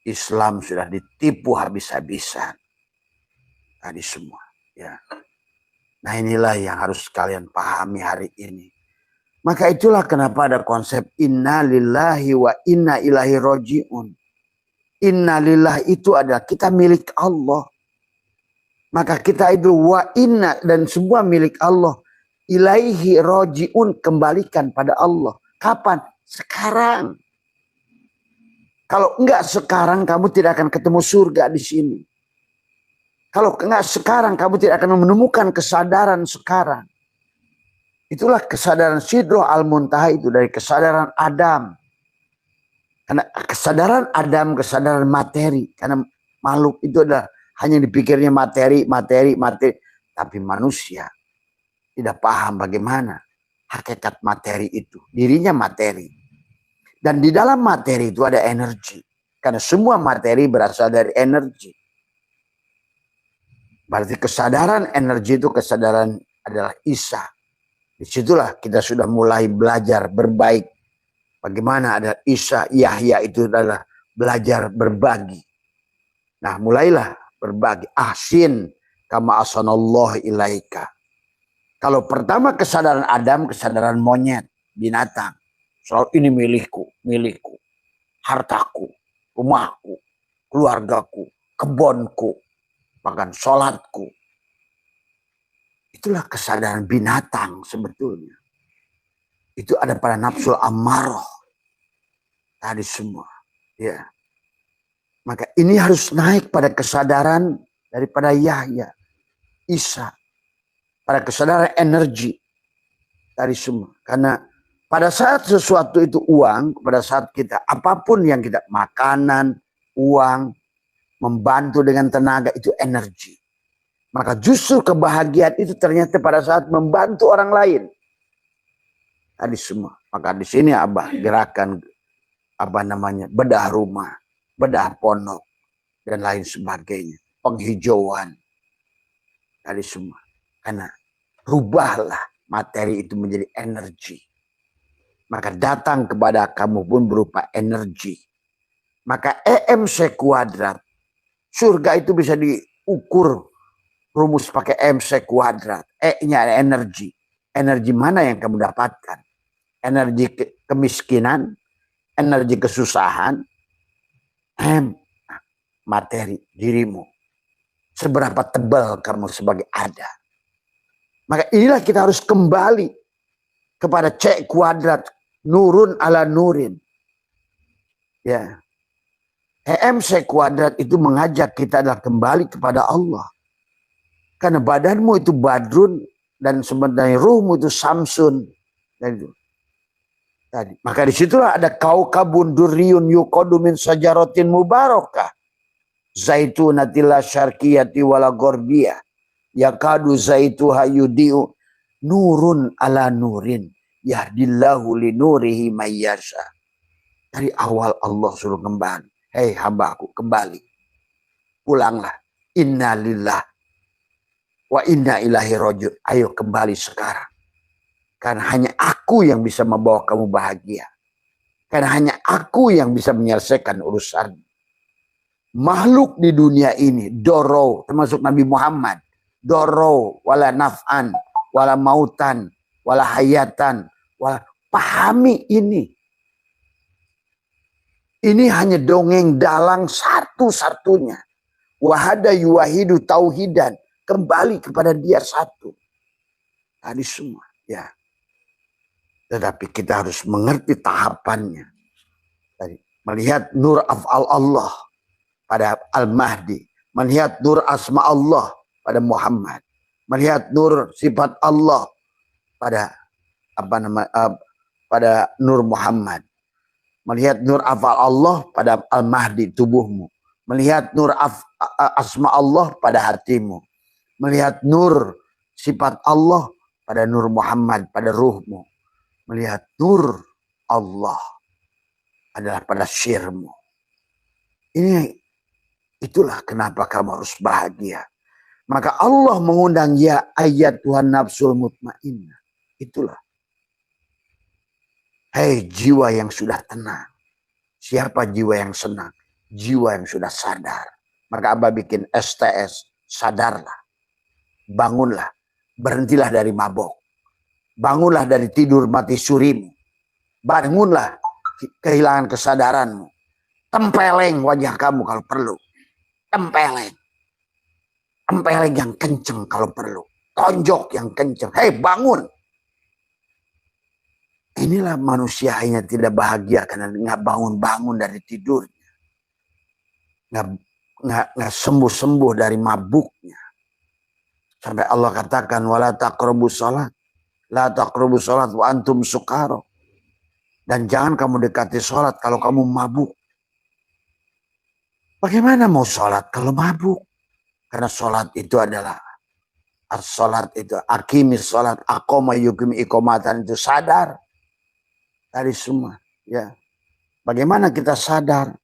Islam sudah ditipu habis-habisan. Tadi semua. Ya. Nah inilah yang harus kalian pahami hari ini. Maka itulah kenapa ada konsep inna lillahi wa inna ilaihi roji'un. Innalillah itu adalah kita milik Allah. Maka kita itu wa inna dan semua milik Allah. Ilaihi roji'un, kembalikan pada Allah. Kapan? Sekarang. Kalau enggak sekarang kamu tidak akan ketemu surga di sini. Kalau enggak sekarang kamu tidak akan menemukan kesadaran sekarang. Itulah kesadaran Sidroh Al-Muntaha itu dari kesadaran Adam. Karena kesadaran Adam, kesadaran materi. Karena makhluk itu adalah hanya dipikirnya materi. Tapi manusia tidak paham bagaimana hakikat materi itu. Dirinya materi. Dan di dalam materi itu ada energi. Karena semua materi berasal dari energi. Berarti kesadaran energi itu kesadaran adalah Isa. Disitulah kita sudah mulai belajar berbaik. Bagaimana ada Isa, Yahya itu adalah belajar berbagi. Nah mulailah berbagi. Ahsin kama asanallahu ilaika. Kalau pertama kesadaran Adam, kesadaran monyet, binatang. Soal ini milikku. Hartaku, rumahku, keluargaku, kebonku, bahkan sholatku. Itulah kesadaran binatang sebetulnya. Itu ada pada nafsul ammaroh tadi semua. Ya. Maka ini harus naik pada kesadaran daripada Yahya, Isa, pada kesadaran energi dari semua. Karena pada saat sesuatu itu uang, pada saat kita apapun yang kita makanan, uang, membantu dengan tenaga itu energi. Maka justru kebahagiaan itu ternyata pada saat membantu orang lain. Tadi semua. Maka di sini Abah gerakan bedah rumah, bedah pondok dan lain sebagainya, penghijauan. Tadi semua. Karena rubahlah materi itu menjadi energi. Maka datang kepada kamu pun berupa energi. Maka EMC kuadrat. Surga itu bisa diukur rumus pakai MC kuadrat. E-nya energi. Energi mana yang kamu dapatkan? Energi kemiskinan, energi kesusahan, materi dirimu. Seberapa tebal kamu sebagai ada. Maka inilah kita harus kembali kepada C kuadrat. Nurun ala nurin. Ya. EMC kuadrat itu mengajak kita adalah kembali kepada Allah. Karena badanmu itu badrun dan sebenarnya ruhmu itu samsun. Tadi. Maka disitulah ada kaukabun durriyun yuqadu min sajarotin mubarakah. Zaitunatila syarqiyati wala gorbiyah. Yakadu zaituha yudiu nurun ala nurin. Yahdillahu li nurihi mayyasha. Dari awal Allah suruh kembali. Hei hambaku kembali. Pulanglah. Inna lillah. Wa inna ilahi rojiun. Ayo kembali sekarang. Karena hanya aku yang bisa membawa kamu bahagia. Karena hanya aku yang bisa menyelesaikan urusan. Makhluk di dunia ini. Doro. Termasuk Nabi Muhammad. Doro. Wala naf'an. Wala mautan. Wala hayatan. Pahami ini. Ini hanya dongeng dalang satu-satunya. Wahada yuwahidu tauhidan. Kembali kepada dia satu. Tadi semua. Ya. Tetapi kita harus mengerti tahapannya. Tadi, melihat nur af'al Allah pada Al-Mahdi. Melihat nur asma Allah pada Muhammad. Melihat nur sifat Allah pada pada Nur Muhammad. Melihat nur af'al Allah pada Al-Mahdi tubuhmu. Melihat nur asma Allah pada hatimu. Melihat nur sifat Allah pada Nur Muhammad, pada ruhmu. Melihat nur Allah adalah pada syirmu. Itulah kenapa kamu harus bahagia. Maka Allah mengundang ya ayat Tuhan nafsul mutmainnah. Itulah. Hei jiwa yang sudah tenang. Siapa jiwa yang senang? Jiwa yang sudah sadar. Maka Abah bikin STS. Sadarlah. Bangunlah. Berhentilah dari mabok. Bangunlah dari tidur mati surimu. Bangunlah kehilangan kesadaranmu. Tempeleng wajah kamu kalau perlu. Tempeleng. Tempeleng yang kenceng kalau perlu. Tonjok yang kenceng. Hei bangun. Inilah manusia hanya tidak bahagia karena nggak bangun-bangun dari tidurnya. Nggak sembuh-sembuh dari mabuknya. Sampai Allah katakan wala taqrabus salat. La taqrabus salat wa antum sukaro. Dan jangan kamu dekati salat kalau kamu mabuk. Bagaimana mau salat kalau mabuk? Karena salat itu adalah salat itu akimis salat aqoma yuqim iqomatan itu sadar. Dari semua, ya. Bagaimana kita sadar?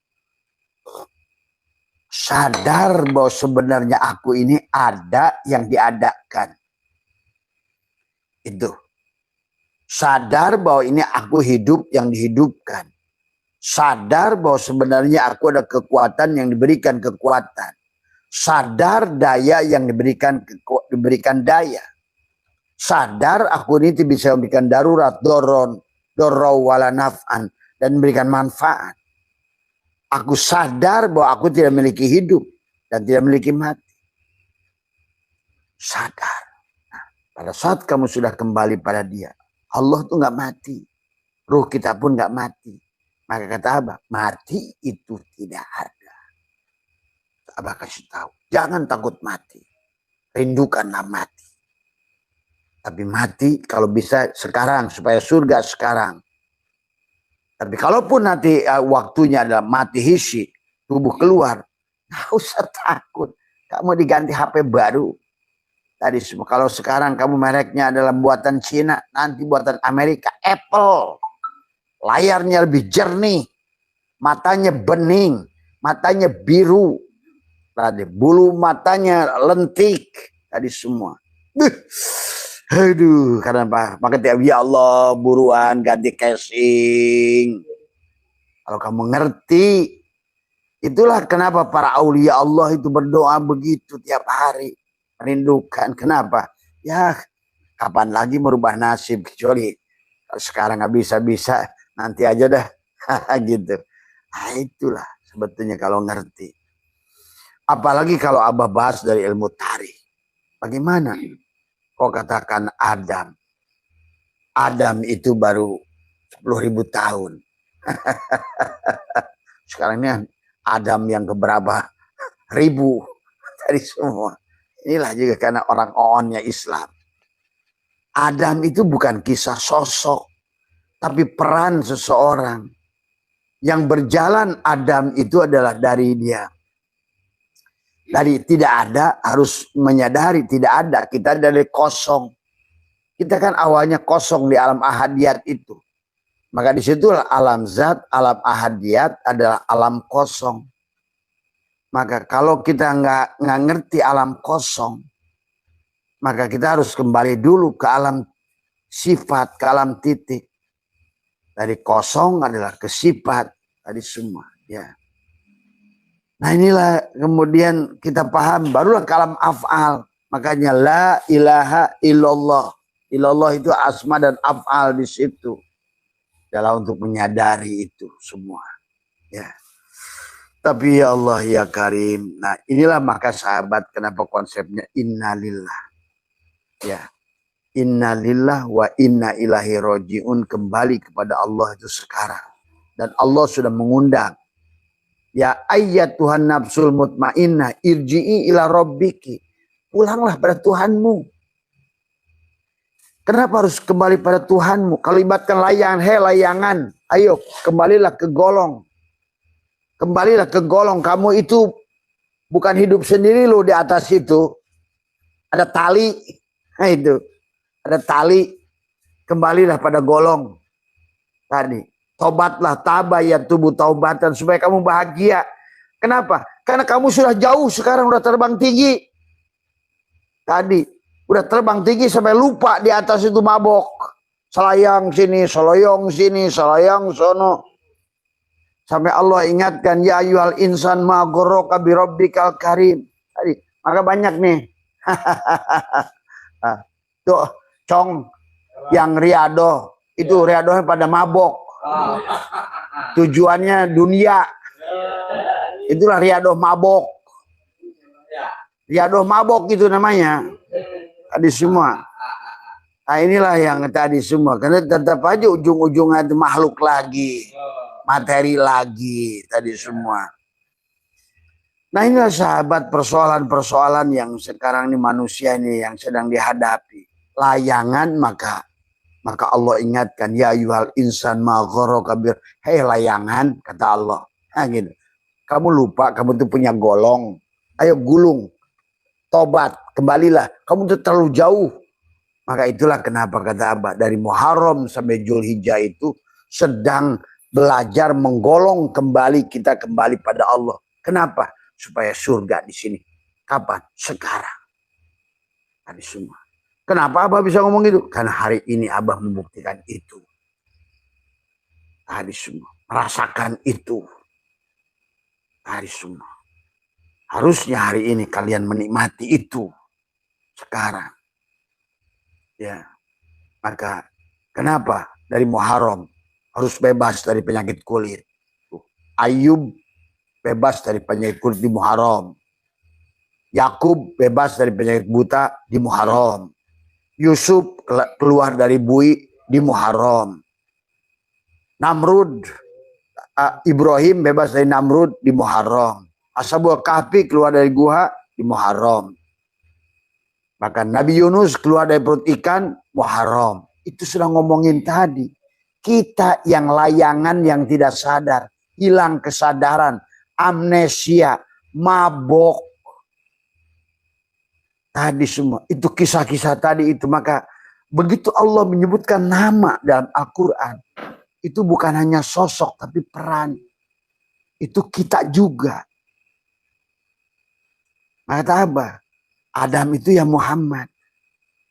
Sadar bahwa sebenarnya aku ini ada yang diadakan. Itu. Sadar bahwa ini aku hidup yang dihidupkan. Sadar bahwa sebenarnya aku ada kekuatan yang diberikan kekuatan. Sadar daya yang diberikan daya. Sadar aku ini bisa memberikan darurat, dorau wala naf'an, dan memberikan manfaat. Aku sadar bahwa aku tidak memiliki hidup dan tidak memiliki mati. Sadar. Nah, Pada saat kamu sudah kembali pada dia, Allah tuh nggak mati. Ruh kita pun nggak mati. Maka kata Abah, mati itu tidak ada. Abah kasih tahu, jangan takut mati. Rindukanlah mati. Tapi mati kalau bisa sekarang, supaya surga sekarang. Tapi kalaupun nanti waktunya adalah mati hisi, tubuh keluar, nggak usah takut. Kamu diganti HP baru. Tadi semua. Kalau sekarang kamu mereknya adalah buatan Cina, nanti buatan Amerika, Apple. Layarnya lebih jernih, matanya bening, matanya biru, tadi bulu matanya lentik, tadi semua. Aduh, kenapa? Maka tiap ya Allah buruan ganti casing. Kalau kamu ngerti, itulah kenapa para aulia Allah itu berdoa begitu tiap hari. Merindukan. Kenapa? Ya, kapan lagi merubah nasib, kecuali sekarang nggak bisa-bisa, nanti aja dah. Gitu. Nah, itulah sebetulnya kalau ngerti. Apalagi kalau Abah bahas dari ilmu tarikh. Bagaimana kau katakan Adam? Adam itu baru 10.000 tahun. Sekarang ini Adam yang keberapa ribu dari semua. Inilah juga karena orang onnya Islam. Adam itu bukan kisah sosok, tapi peran seseorang. Yang berjalan Adam itu adalah dari dia. Dari tidak ada harus menyadari tidak ada. Kita dari kosong. Kita kan awalnya kosong di alam ahadiyat itu. Maka disitulah alam zat, alam ahadiyat adalah alam kosong. Maka kalau kita nggak ngerti alam kosong, maka kita harus kembali dulu ke alam sifat, ke alam titik. Dari kosong adalah ke sifat, tadi semua. Ya. Nah inilah kemudian kita paham, barulah ke alam af'al. Makanya la ilaha illallah. Illallah itu asma dan af'al di situ. Adalah untuk menyadari itu semua. Ya. Tapi ya Allah ya Karim. Nah inilah maka sahabat kenapa konsepnya innalillah. Ya. Innalillah wa inna ilahi roji'un. Kembali kepada Allah itu sekarang. Dan Allah sudah mengundang. Ya ayat Tuhan nafsul mutmainnah irji'i ila rabbiki. Pulanglah pada Tuhanmu. Kenapa harus kembali pada Tuhanmu? Kalau libatkan layangan, layangan. Ayo kembalilah ke golong. Kembalilah ke golong. Kamu itu bukan hidup sendiri loh di atas itu. Ada tali. Nah itu. Ada tali. Kembalilah pada golong. Tadi. Tobatlah tabayat tubuh taubatan. Supaya kamu bahagia. Kenapa? Karena kamu sudah jauh sekarang. Udah terbang tinggi. Tadi. Udah terbang tinggi sampai lupa di atas itu mabok. Selayang sini. Seloyong sini. Selayang sono. Sampai Allah ingatkan, ya ayyuhal insan ma ghurraka bi rabbikal karim. Tadi, maka banyak nih. Tuh, Cong yang riado, itu riadonya pada mabok. Tujuannya dunia. Itulah riado mabok. Riado mabok itu namanya. Tadi semua. Nah inilah yang tadi semua. Karena tetap aja ujung-ujungnya itu makhluk lagi. Materi lagi tadi semua. Nah inilah sahabat persoalan-persoalan yang sekarang ini manusia ini yang sedang dihadapi. Layangan maka Allah ingatkan ya ayyuhal insan ma ghurraka bir. Hei layangan kata Allah. Nah gitu. Kamu lupa kamu tuh punya golong. Ayo gulung. Tobat, kembalilah. Kamu tuh terlalu jauh. Maka itulah kenapa kata Abah dari Muharram sampai Zulhijjah itu sedang belajar menggolong kembali kita kembali pada Allah. Kenapa? Supaya surga di sini. Kapan? Sekarang. Tadi semua. Kenapa Abah bisa ngomong gitu? Karena hari ini Abah membuktikan itu. Tadi semua. Merasakan itu. Tadi semua. Harusnya hari ini kalian menikmati itu. Sekarang. Ya. Maka kenapa? Dari Muharram. Harus bebas dari penyakit kulit. Ayub bebas dari penyakit kulit di Muharram. Yakub bebas dari penyakit buta di Muharram. Yusuf keluar dari bui di Muharram. Namrud, Ibrahim bebas dari Namrud di Muharram. Ashabul Kahfi keluar dari gua di Muharram. Bahkan Nabi Yunus keluar dari perut ikan Muharram. Itu sudah ngomongin tadi. Kita yang layangan yang tidak sadar, hilang kesadaran, amnesia, mabok. Tadi semua, itu kisah-kisah tadi itu. Maka begitu Allah menyebutkan nama dalam Al-Quran, itu bukan hanya sosok tapi peran. Itu kita juga. Maka apa? Adam itu ya Muhammad.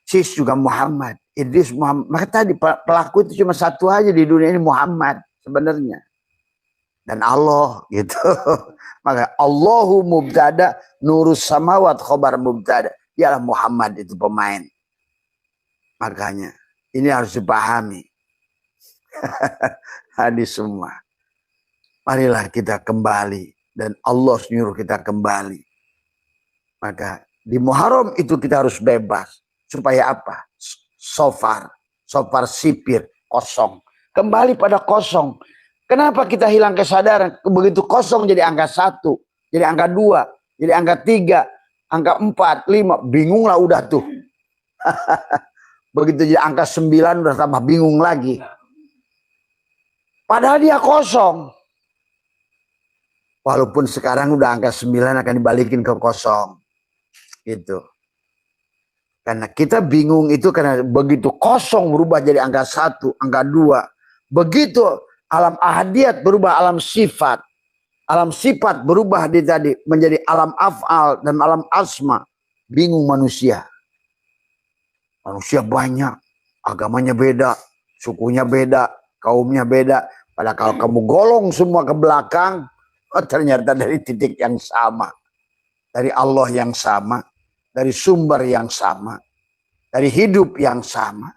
Sis juga Muhammad. Idris Muhammad. Maka tadi pelaku itu cuma satu aja di dunia ini, Muhammad sebenarnya. Dan Allah gitu. Maka Allahu mubtada, nurus samawat khobar mubtada. Ialah Muhammad itu pemain. Makanya ini harus dipahami. Hadis semua. Marilah kita kembali. Dan Allah nyuruh kita kembali. Maka di Muharram itu kita harus bebas. Supaya apa? Sofar sipir, kosong. Kembali pada kosong. Kenapa kita hilang kesadaran? Begitu kosong jadi angka 1, jadi angka 2, jadi angka 3, angka 4, 5. Bingung lah udah tuh. Begitu jadi angka 9 udah tambah bingung lagi. Padahal dia kosong. Walaupun sekarang udah angka 9 akan dibalikin ke kosong. Gitu. Karena kita bingung itu karena begitu kosong berubah jadi angka 1, angka 2. Begitu alam ahadiyat berubah alam sifat. Alam sifat berubah tadi menjadi alam af'al dan alam asma. Bingung manusia. Manusia banyak. Agamanya beda. Sukunya beda. Kaumnya beda. Padahal kalau kamu golong semua ke belakang. Ternyata dari titik yang sama. Dari Allah yang sama. Dari sumber yang sama. Dari hidup yang sama.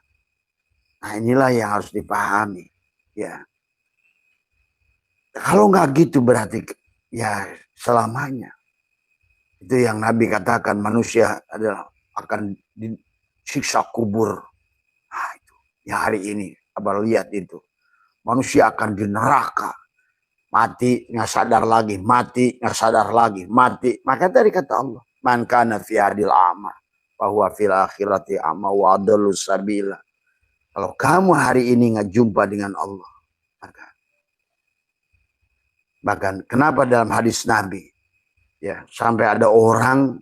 Nah inilah yang harus dipahami. Ya. Kalau nggak gitu berarti ya selamanya. Itu yang Nabi katakan, manusia adalah akan disiksa kubur. Nah itu. Ya hari ini. Abang lihat itu. Manusia akan di neraka. Mati nggak sadar lagi. Mati nggak sadar lagi. Mati. Maka tadi kata Allah. Man kana fi hadil ama bahwa fil akhirati ama wa adallu sabila. Kalau kamu hari ini nggak jumpa dengan Allah, maka bahkan kenapa dalam hadis Nabi ya sampai ada orang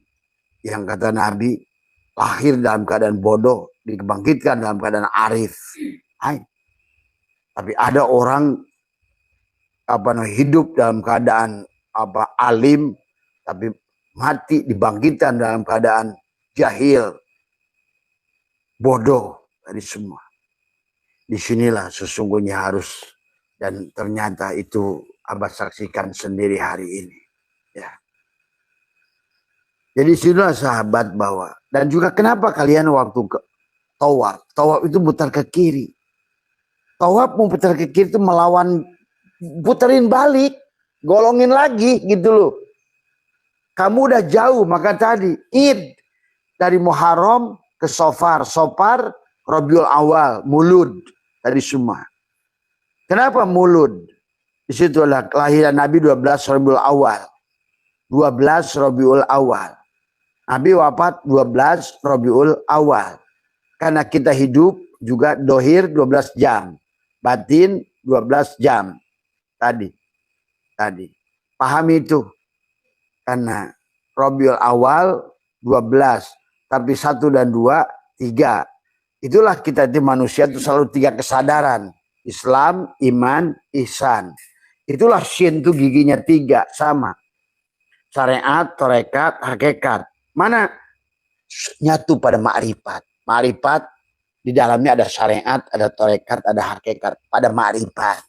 yang kata Nabi lahir dalam keadaan bodoh, dibangkitkan dalam keadaan arif. Hai. Tapi ada orang hidup dalam keadaan alim tapi mati dibangkitkan dalam keadaan jahil, bodoh dari semua. Disinilah sesungguhnya harus, dan ternyata itu Abah saksikan sendiri hari ini. Ya. Jadi sinilah sahabat bahwa, dan juga kenapa kalian waktu ke tawaf itu putar ke kiri. Tawaf mau putar ke kiri itu melawan, puterin balik, golongin lagi gitu loh. Kamu udah jauh, maka tadi Id dari Muharram ke Sofar, Rabiul Awal, Mulud tadi semua. Kenapa Mulud? Di situ adalah kelahiran Nabi 12 Rabiul Awal. 12 Rabiul Awal. Nabi wafat 12 Rabiul Awal. Karena kita hidup juga dohir 12 jam. Batin 12 jam. Tadi. Pahami itu. Karena Rabiul Awal 12. Tapi 1 dan 2, 3. Itulah kita itu manusia itu selalu 3 kesadaran. Islam, iman, ihsan. Itulah syin itu giginya 3 sama. Syariat, tarekat, hakikat. Mana nyatu pada ma'rifat. Ma'rifat di dalamnya ada syariat, ada tarekat, ada hakikat. Pada ma'rifat.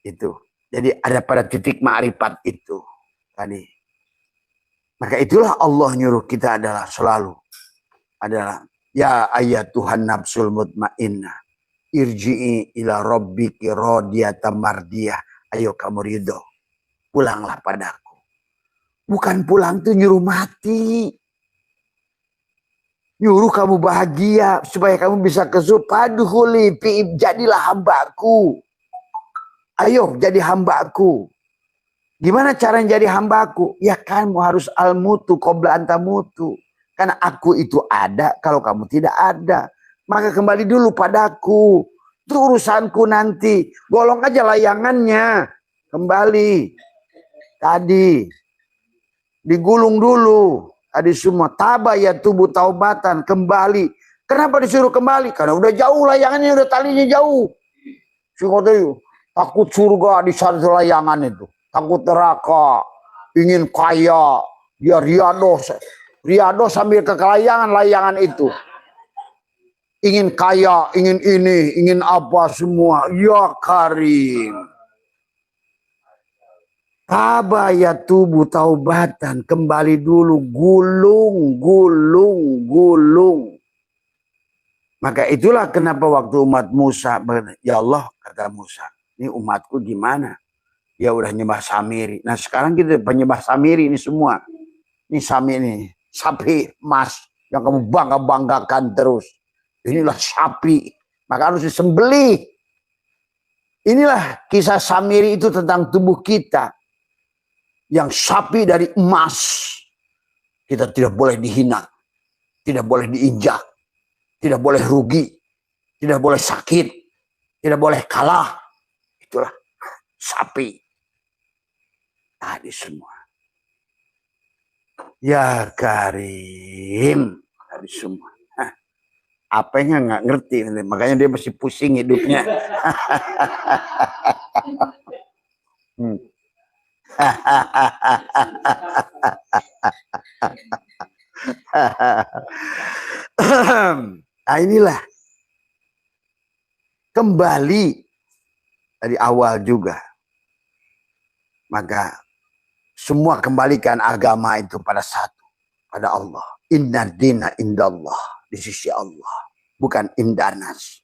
Itu. Jadi ada pada titik ma'rifat itu. Tadi. Maka itulah Allah nyuruh kita adalah selalu. Adalah. Ya ayat Tuhan nafsul mutmainnah. Irji'i ila rabbiki radiyatan mardiyah. Ayo kamu ridho. Pulanglah padaku. Bukan pulang tuh nyuruh mati. Nyuruh kamu bahagia supaya kamu bisa ke surga. Padhuli fi'ib, jadilah hambaku. Ayo jadi hambaku. Gimana cara jadi hambaku? Ya kamu harus al-mutu qabla anta mutu. Karena aku itu ada kalau kamu tidak ada. Maka kembali dulu padaku. Itu urusanku nanti. Golong aja layangannya. Kembali. Tadi. Digulung dulu. Tadi semua tabaya tubuh taubatan, kembali. Kenapa disuruh kembali? Karena udah jauh layangannya, udah talinya jauh. Takut surga di sana layangan itu, takut neraka, ingin kaya, dia riado sambil ke layangan itu. Ingin kaya, ingin ini, ingin apa semua. Ya Karim. Tabaya tubuh taubatan, kembali dulu, gulung. Maka itulah kenapa waktu umat Musa, ya Allah kata Musa, ini umatku gimana? Ya udah nyembah Samiri. Nah sekarang kita penyembah Samiri ini semua. Ini sapi emas yang kamu banggakan terus. Inilah sapi, maka harus disembelih. Inilah kisah Samiri itu tentang tubuh kita. Yang sapi dari emas. Kita tidak boleh dihina. Tidak boleh diinjak. Tidak boleh rugi. Tidak boleh sakit. Tidak boleh kalah. Itulah sapi. Tadi semua. Ya Karim. Tadi semua. Apanya nggak ngerti. Makanya dia masih pusing hidupnya. Nah inilah kembali dari awal juga, maka semua kembalikan agama itu pada satu, pada Allah. Inna dina indallah, di sisi Allah, bukan indanas.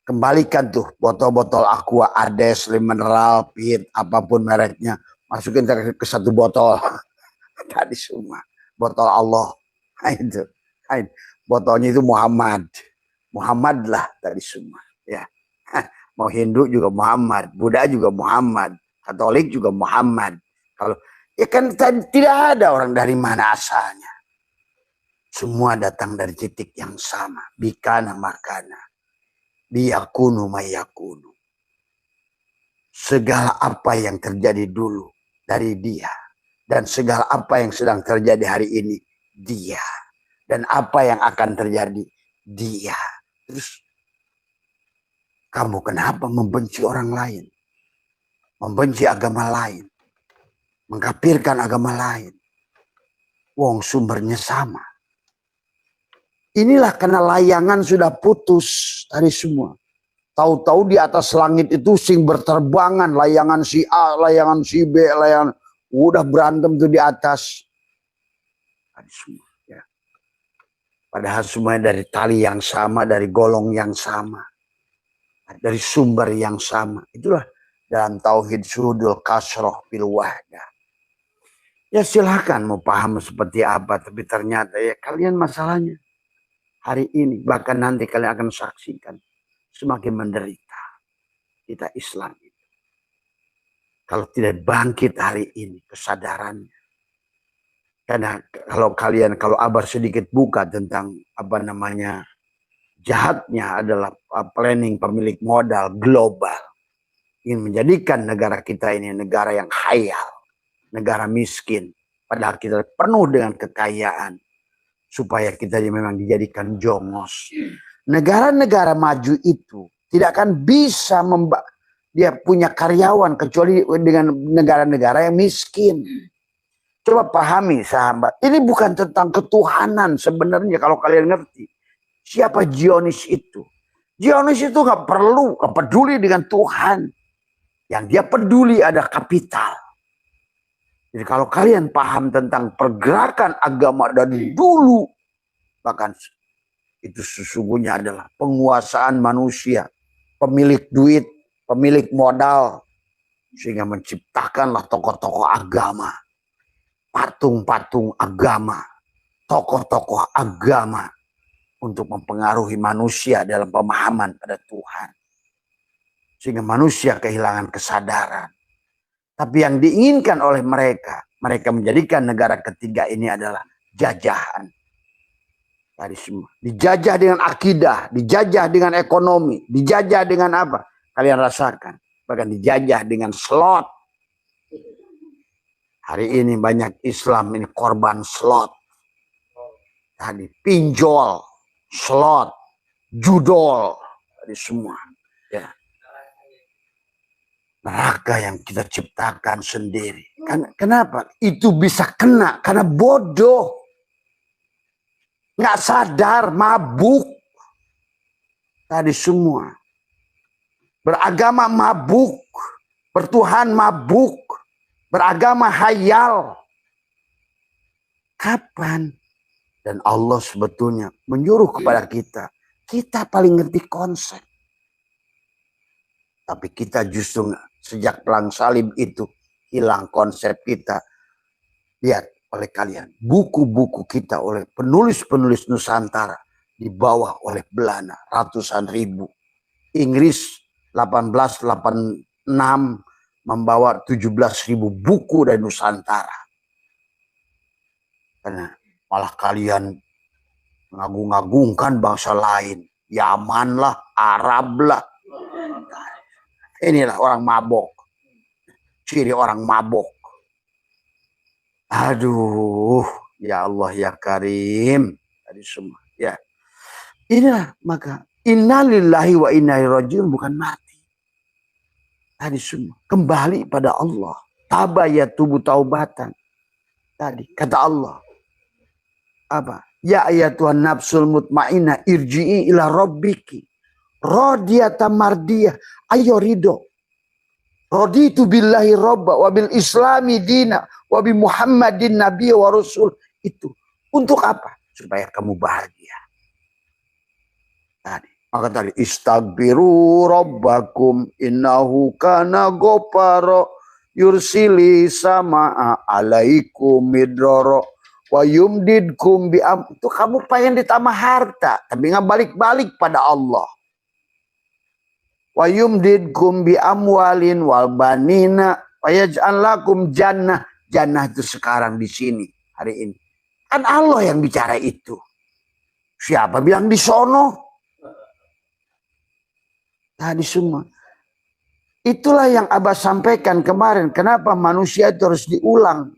Kembalikan tuh botol-botol aqua, Ades, mineral, pit, apapun mereknya, masukin ke satu botol. Tadi semua botol Allah. Nah, itu. Botolnya itu Muhammad lah tadi semua. Ya, mau Hindu juga Muhammad, Buddha juga Muhammad, Katolik juga Muhammad. Kalau ya kan tidak ada orang dari mana asalnya. Semua datang dari titik yang sama. Bikana makana. Biyakunu mayakunu. Segala apa yang terjadi dulu dari dia. Dan segala apa yang sedang terjadi hari ini, dia. Dan apa yang akan terjadi, dia. Terus, kamu kenapa membenci orang lain? Membenci agama lain? Mengkafirkan agama lain? Wong sumbernya sama. Inilah karena layangan sudah putus tadi semua. Tahu-tahu di atas langit itu sing berterbangan. Layangan si A, layangan si B, layangan... Udah berantem tuh di atas. Tadi semua. Ya. Padahal semuanya dari tali yang sama, dari golong yang sama. Dari sumber yang sama. Itulah dalam tauhid sudul kasroh bil wahdah. Ya silahkan mau paham seperti apa. Tapi ternyata ya kalian masalahnya. Hari ini, bahkan nanti kalian akan saksikan semakin menderita kita Islam itu. Kalau tidak bangkit hari ini kesadarannya. Karena kalau Abar sedikit buka tentang apa namanya jahatnya adalah planning pemilik modal global. Ingin menjadikan negara kita ini negara yang khayal, negara miskin. Padahal kita penuh dengan kekayaan. Supaya kita memang dijadikan jongos. Negara-negara maju itu tidak akan bisa dia punya karyawan kecuali dengan negara-negara yang miskin. Coba pahami sahabat, ini bukan tentang ketuhanan sebenarnya kalau kalian ngerti. Siapa Zionis itu? Zionis itu nggak peduli dengan Tuhan. Yang dia peduli ada kapital. Jadi kalau kalian paham tentang pergerakan agama dari dulu, bahkan itu sesungguhnya adalah penguasaan manusia, pemilik duit, pemilik modal, sehingga menciptakanlah tokoh-tokoh agama, patung-patung agama, tokoh-tokoh agama untuk mempengaruhi manusia dalam pemahaman pada Tuhan. Sehingga manusia kehilangan kesadaran. Tapi yang diinginkan oleh mereka menjadikan negara ketiga ini adalah jajahan. Tadi semua. Dijajah dengan akidah, dijajah dengan ekonomi, dijajah dengan apa? Kalian rasakan. Bahkan dijajah dengan slot. Hari ini banyak Islam ini korban slot. Tadi pinjol, slot, judol, tadi semua. Ya. Neraka yang kita ciptakan sendiri. Kenapa? Itu bisa kena karena bodoh. Nggak sadar, mabuk. Tadi semua. Beragama mabuk. Bertuhan mabuk. Beragama hayal. Kapan? Dan Allah sebetulnya menyuruh kepada kita. Kita paling ngerti konsep. Tapi kita justru sejak perang salib itu hilang konsep kita. Lihat oleh kalian. Buku-buku kita oleh penulis-penulis Nusantara dibawa oleh Belanda ratusan ribu. Inggris 1886 membawa 17.000 buku dari Nusantara. Karena malah kalian mengagung-agungkan bangsa lain. Yaman lah, Arab lah. Inilah orang mabok. Ciri orang mabok. Aduh, ya Allah ya Karim. Tadi semua. Ya. Inilah maka innalillahi wa inna ilaihi rajiun bukan mati. Tadi semua. Kembali pada Allah. Tabayatubu taubatan. Tadi kata Allah. Apa? Ya ayatuhan nafsul mutmainah irji'i ila rabbiki. Radiyata mardiyah. Ayo ridho. Raditu billahi robba wa bil islami dina wa bi muhammadin nabi wa rasul. Itu untuk apa? Supaya kamu bahagia. Tadi maka tadi istaghfiru rabbakum innahu kana ghafara yursili sama alaikum midrara wa yumdidkum bi itu kamu pengen ditambah harta tapi nggak balik-balik pada Allah. Wa yumdidkum bi amwalin wal banina wa yaj'al lakum jannah. Jannah itu sekarang di sini hari ini. Kan Allah yang bicara itu. Siapa bilang di sono? Tadi semua. Itulah yang Abah sampaikan kemarin. Kenapa manusia itu harus diulang?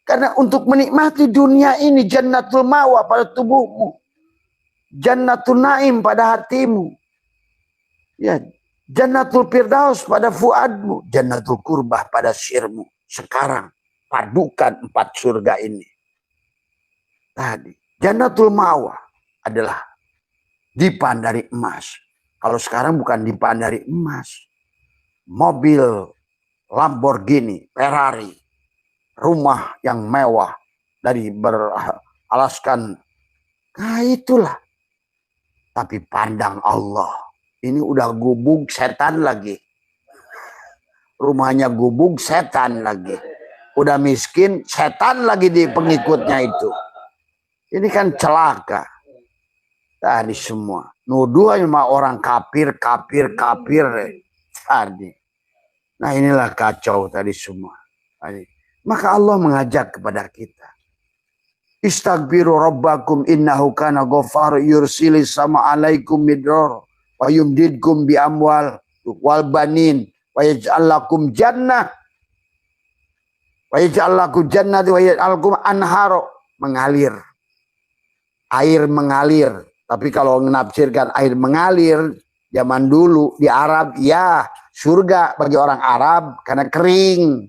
Karena untuk menikmati dunia ini jannatul mawa pada tubuhmu. Jannatul naim pada hatimu. Ya, Jannatul Firdaus pada fuadmu. Jannatul Qurbah pada sirmu. Sekarang padukan 4 surga ini. Tadi. Jannatul Mawa adalah dipan dari emas. Kalau sekarang bukan dipan dari emas. Mobil Lamborghini, Ferrari. Rumah yang mewah. Dari beralaskan. Nah itulah. Tapi pandang Allah. Ini udah gubuk setan lagi. Rumahnya gubuk setan lagi. Udah miskin setan lagi di pengikutnya itu. Ini kan celaka. Tadi semua. Nuduh sama orang kafir. Tadi. Nah inilah kacau tadi semua. Tadi. Maka Allah mengajak kepada kita. Istaghfiru rabbakum innahu kana ghafar yursilis sama alaikum midrar. Wa yumdidkum bi amwal wal banin wa yaj'al lakum jannah wa yaj'al lakum jannati wa yaj'al lakum anharo mengalir. Air mengalir. Tapi kalau menafsirkan air mengalir zaman dulu di Arab ya surga bagi orang Arab karena kering.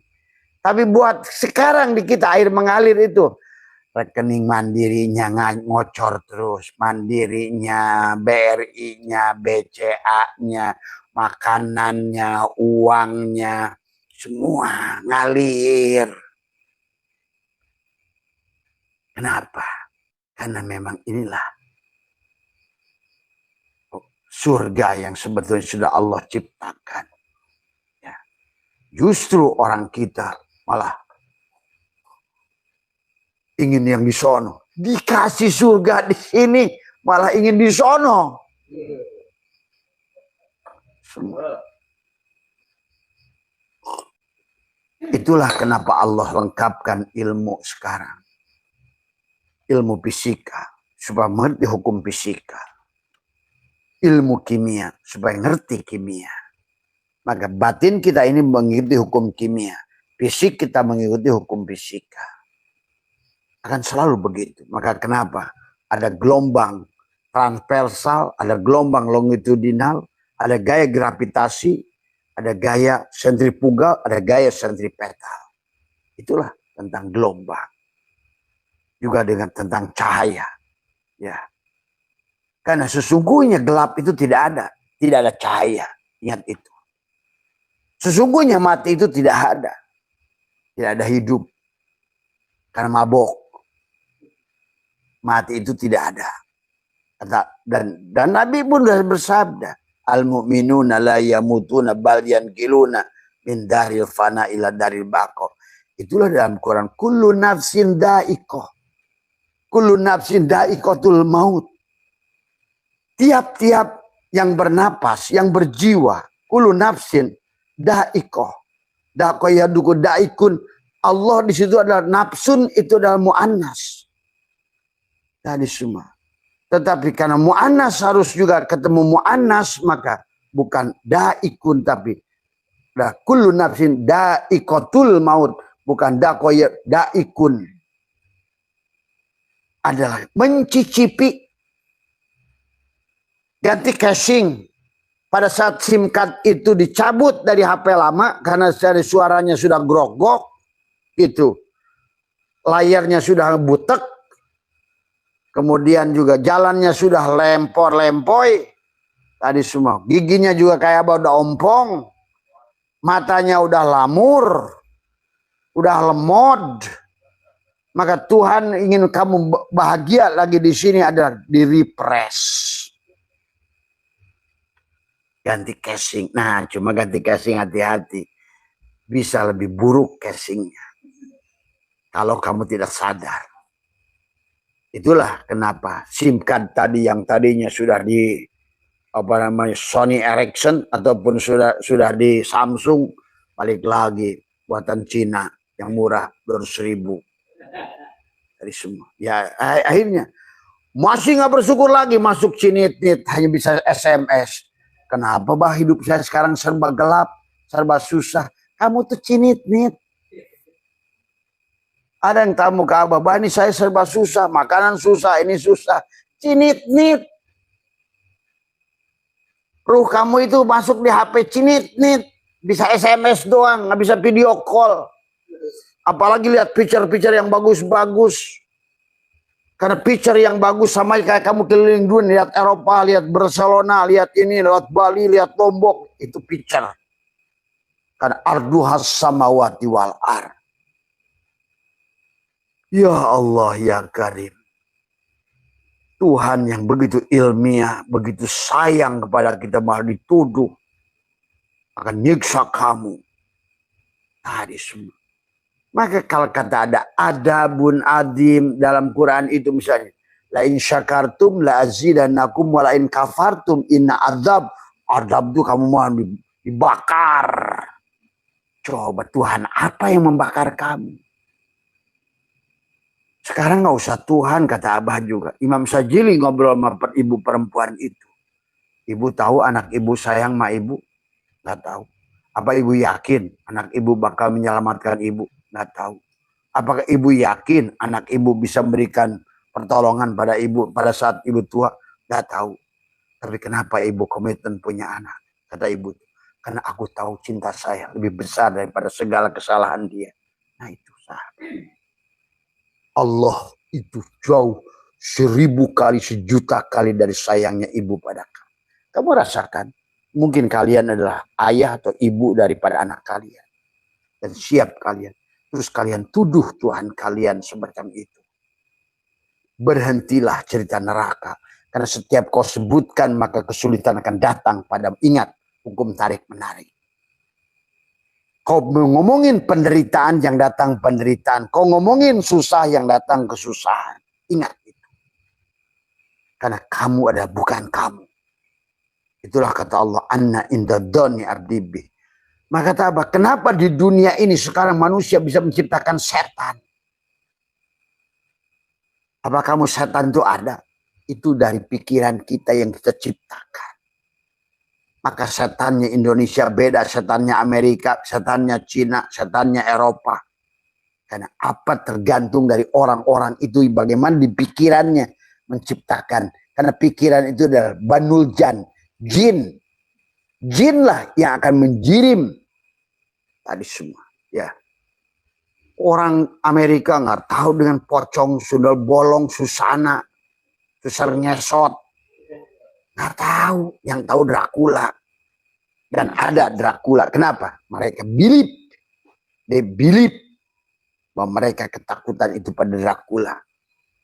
Tapi buat sekarang di kita air mengalir itu rekening mandirinya ngocor terus. Mandirinya, BRI-nya, BCA-nya, makanannya, uangnya. Semua ngalir. Kenapa? Karena memang inilah surga yang sebetulnya sudah Allah ciptakan. Ya. Justru orang kita malah ingin yang di sono. Dikasih surga di sini, malah ingin di sono. Itulah kenapa Allah lengkapkan ilmu sekarang. Ilmu fisika, supaya mengerti hukum fisika. Ilmu kimia, supaya ngerti kimia. Maka batin kita ini mengikuti hukum kimia. Fisik kita mengikuti hukum fisika. Akan selalu begitu. Maka kenapa? Ada gelombang transversal, ada gelombang longitudinal, ada gaya gravitasi, ada gaya sentrifugal, ada gaya sentripetal. Itulah tentang gelombang. Juga dengan tentang cahaya. Ya. Karena sesungguhnya gelap itu tidak ada. Tidak ada cahaya. Ingat itu. Sesungguhnya mati itu tidak ada. Tidak ada hidup. Karena mabok. Mati itu tidak ada. Dan Nabi pun sudah bersabda. Al-mu'minuna la yamutuna bal yankiluna min daril fana ila daril baqo. Itulah dalam Quran. Kullu nafsin da'iqah. Kullu nafsin da'iqatul maut. Tiap-tiap yang bernapas, yang berjiwa. Kullu nafsin da'iqah. Da'ikun. Allah di situ adalah nafsun, itu adalah mu'annas. Tadi semua. Tetapi karena mu'annas harus juga ketemu mu'annas, maka bukan da'ikun, tapi kullu nafsin da'iqatul maut. Bukan da'ikun. Adalah mencicipi. Ganti casing. Pada saat SIM card itu dicabut dari HP lama, karena dari suaranya sudah grogok, itu layarnya sudah butek, kemudian juga jalannya sudah lempor-lempoi, tadi semua giginya juga kayak udah ompong, matanya udah lamur, udah lemot. Maka Tuhan ingin kamu bahagia lagi di sini adalah di refresh. Ganti casing. Nah, cuma ganti casing hati-hati. Bisa lebih buruk casingnya. Kalau kamu tidak sadar. Itulah kenapa SIM card tadi yang tadinya sudah di Sony Ericsson ataupun sudah di Samsung, balik lagi buatan Cina yang murah 200.000 dari semua. Ya akhirnya masih nggak bersyukur lagi, masuk cinit-nit, hanya bisa SMS. Kenapa bah hidup saya sekarang serba gelap, serba susah? Kamu tuh cinit-nit. Ada yang tamu ke Abah, bah ini saya serba susah, makanan susah, ini susah. Cinit-nit. Ruh kamu itu masuk di HP cinit-nit. Bisa SMS doang, nggak bisa video call. Apalagi lihat picture-picture yang bagus-bagus. Karena picture yang bagus sama kayak kamu keliling dunia, lihat Eropa, lihat Barcelona, lihat ini, lihat Bali, lihat Lombok, itu picture. Karena arduhas samawati wal ar. Ya Allah ya Karim. Tuhan yang begitu ilmiah, begitu sayang kepada kita, malah dituduh akan nyiksa kamu. Tadi semua. Maka kalau kata ada adabun adim dalam Quran itu misalnya. La in syakartum la azidannakum wa la in kafartum inna azab. Azab itu kamu mau dibakar. Coba Tuhan apa yang membakar kamu? Sekarang nggak usah Tuhan, kata Abah juga. Imam Sajili ngobrol sama ibu perempuan itu. Ibu tahu anak ibu sayang sama ibu? Nggak tahu. Apa ibu yakin anak ibu bakal menyelamatkan ibu? Nggak tahu. Apakah ibu yakin anak ibu bisa memberikan pertolongan pada ibu pada saat ibu tua? Nggak tahu. Tapi kenapa ibu komitmen punya anak? Kata ibu, karena aku tahu cinta saya lebih besar daripada segala kesalahan dia. Nah itu sahabat. Allah itu jauh 1000 kali, 1.000.000 kali dari sayangnya ibu pada kamu. Kamu rasakan, mungkin kalian adalah ayah atau ibu daripada anak kalian. Dan siap kalian. Terus kalian tuduh Tuhan kalian semacam itu. Berhentilah cerita neraka. Karena setiap kau sebutkan maka kesulitan akan datang pada ingat hukum tarik menarik. Kau ngomongin penderitaan yang datang penderitaan. Kau ngomongin susah yang datang kesusahan. Ingat itu. Karena kamu adalah bukan kamu. Itulah kata Allah, anna inda dhonni abdi bi. Maka kata apa? Kenapa di dunia ini sekarang manusia bisa menciptakan setan? Apa kamu setan itu ada? Itu dari pikiran kita yang kita ciptakan. Maka setannya Indonesia beda, setannya Amerika, setannya Cina, setannya Eropa. Karena apa tergantung dari orang-orang itu bagaimana di pikirannya menciptakan. Karena pikiran itu adalah banul jan, jin. Jinlah yang akan menjirim tadi semua. Ya, orang Amerika nggak tahu dengan pocong, sundal bolong, susana, susar ngesot. Nggak tahu, yang tahu Dracula. Dan ada Dracula. Kenapa? Mereka believe. They believe bahwa mereka ketakutan itu pada Dracula.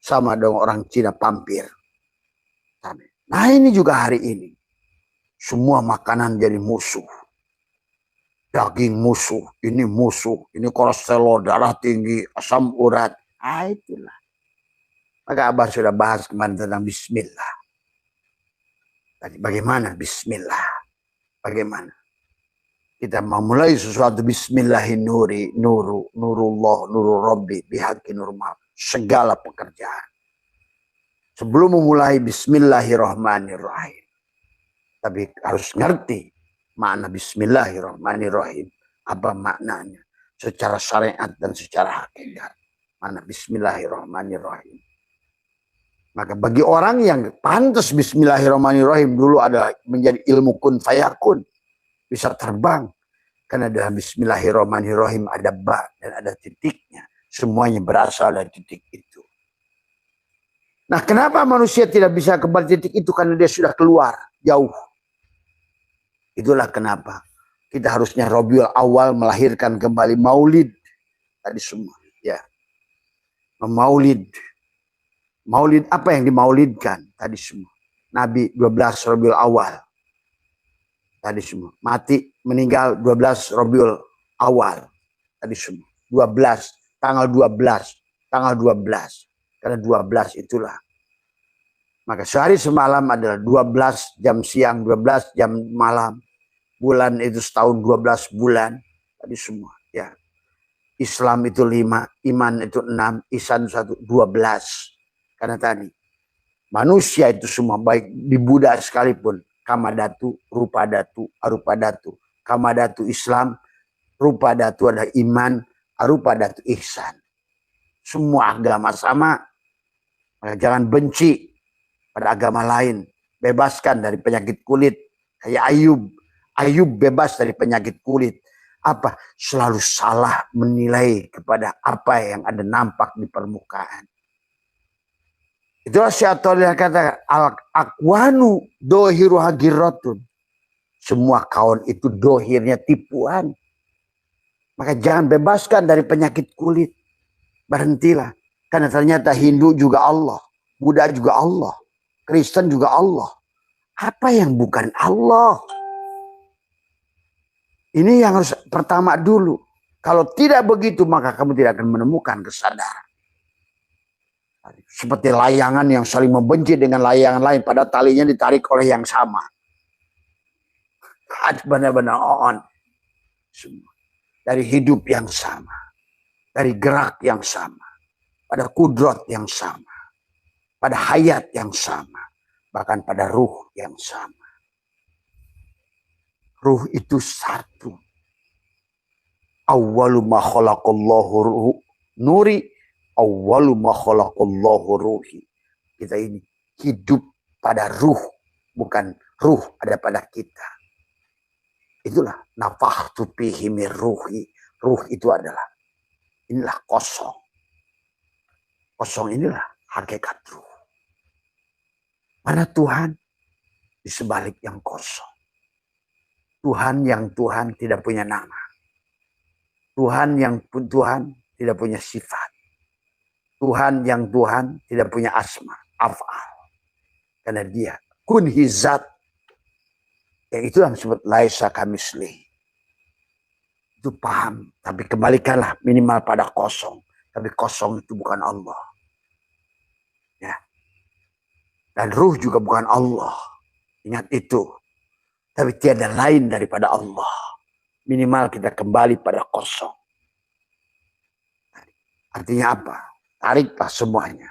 Sama dengan orang Cina vampir. Nah ini juga hari ini. Semua makanan jadi musuh. Daging musuh, ini kolesterol, darah tinggi, asam urat. Ah itulah. Maka Abah sudah bahas kemarin tentang bismillah. Tadi bagaimana bismillah? Bagaimana? Kita memulai sesuatu bismillahirrahmanirrahim, nurullah, nurul rabbi, bihaqi nurmal. Segala pekerjaan. Sebelum memulai bismillahirrahmanirrahim. Tapi harus ngerti makna bismillahirrahmanirrahim. Apa maknanya? Secara syariat dan secara hakikat. Makna bismillahirrahmanirrahim. Maka bagi orang yang pantas bismillahirrahmanirrahim dulu adalah menjadi ilmu kun fayakun. Bisa terbang. Karena dalam bismillahirrahmanirrahim ada ba dan ada titiknya. Semuanya berasal dari titik itu. Nah kenapa manusia tidak bisa kembali titik itu? Karena dia sudah keluar jauh. Itulah kenapa kita harusnya Rabiul Awal melahirkan kembali maulid. Tadi semua. Ya. Maulid. Maulid apa yang dimaulidkan? Tadi semua. Nabi 12 Rabiul Awal. Tadi semua. Mati meninggal 12 Rabiul Awal. Tadi semua. 12. Tanggal 12. Tanggal 12. Karena 12 itulah. Maka sehari semalam adalah 12 jam siang, 12 jam malam. Bulan itu setahun 12 bulan. Tadi semua. Ya. Islam itu 5, iman itu 6, ihsan 1, 12. Karena tadi. Manusia itu semua baik di Buddha sekalipun. Kamadatu, Rupadatu, Arupadatu. Kamadatu Islam, Rupadatu adalah iman, Arupadatu ihsan. Semua agama sama. Maka jangan benci pada agama lain. Bebaskan dari penyakit kulit. Kayak Ayub. Ayub bebas dari penyakit kulit. Apa? Selalu salah menilai kepada apa yang ada nampak di permukaan. Itulah Syaitan yang kata al-akwanu dohiru hagirotun. Semua kawan itu dohirnya tipuan. Maka jangan bebaskan dari penyakit kulit. Berhentilah. Karena ternyata Hindu juga Allah. Buddha juga Allah. Kristen juga Allah. Apa yang bukan Allah? Ini yang harus pertama dulu. Kalau tidak begitu maka kamu tidak akan menemukan kesadaran. Seperti layangan yang saling membenci dengan layangan lain. Pada talinya ditarik oleh yang sama. Benar-benar on. Dari hidup yang sama. Dari gerak yang sama. Pada kudrat yang sama. Pada hayat yang sama. Bahkan pada ruh yang sama. Ruh itu satu. Awwalu ma khalaqallahu ruh nuri. Awwalu ma khalaqallahu ruhi. Kita ini hidup pada ruh. Bukan ruh ada pada kita. Itulah nafakhtu fihi min ruhi. Ruh itu adalah. Inilah kosong. Kosong inilah hakikat ruh. Mana Tuhan? Di sebalik yang kosong. Tuhan yang Tuhan tidak punya nama. Tuhan yang Tuhan tidak punya sifat. Tuhan yang Tuhan tidak punya asma, af'al. Karena dia kun hizat. Yang itu yang disebut laisa kamisli. Itu paham. Tapi kembalikanlah minimal pada kosong. Tapi kosong itu bukan Allah. Dan ruh juga bukan Allah. Ingat itu. Tapi tiada lain daripada Allah. Minimal kita kembali pada kosong. Artinya apa? Tariklah semuanya.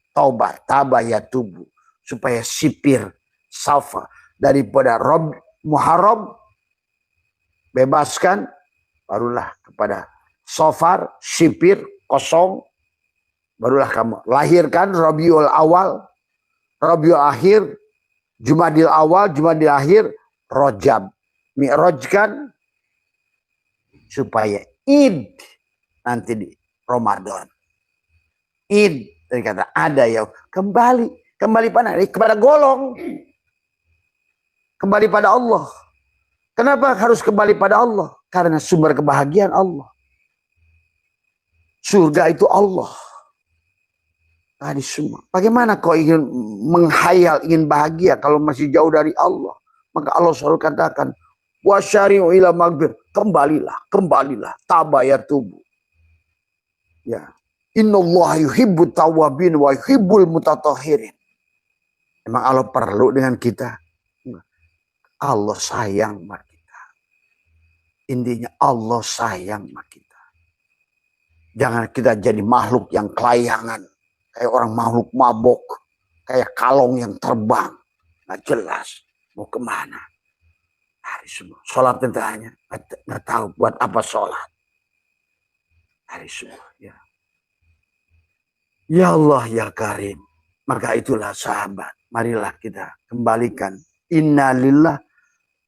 Taubat, tabah ya tubuh. Supaya sipir, safa. Daripada Rob Muharram. Bebaskan. Barulah kepada sofar, sipir, kosong. Barulah kamu lahirkan Rabiul Awal, Rabiul Akhir, Jumadil Awal, Jumadil Akhir, Rojab. Mi'rajkan supaya Id nanti di Ramadan. Id dari kata ada ya, kembali pada kepada golong. Kembali pada Allah. Kenapa harus kembali pada Allah? Karena sumber kebahagiaan Allah. Surga itu Allah. Tadi semua. Bagaimana kau ingin menghayal, ingin bahagia kalau masih jauh dari Allah? Maka Allah selalu katakan, wasyari'u ila maghfir. Kembalilah. Tabaya tubuh. Ya. Innallaha yuhibbut tawwabin wa yuhibbul mutatahhirin. Emang Allah perlu dengan kita? Allah sayang sama kita. Intinya Allah sayang sama kita. Jangan kita jadi makhluk yang kelayangan. Kayak orang makhluk mabok. Kayak kalong yang terbang. Nggak jelas. Mau kemana. Hari semua. Sholat tentanya. Nggak tahu buat apa sholat. Hari semua. Ya. Ya Allah ya Karim. Maka itulah sahabat. Marilah kita kembalikan. Inna lillah.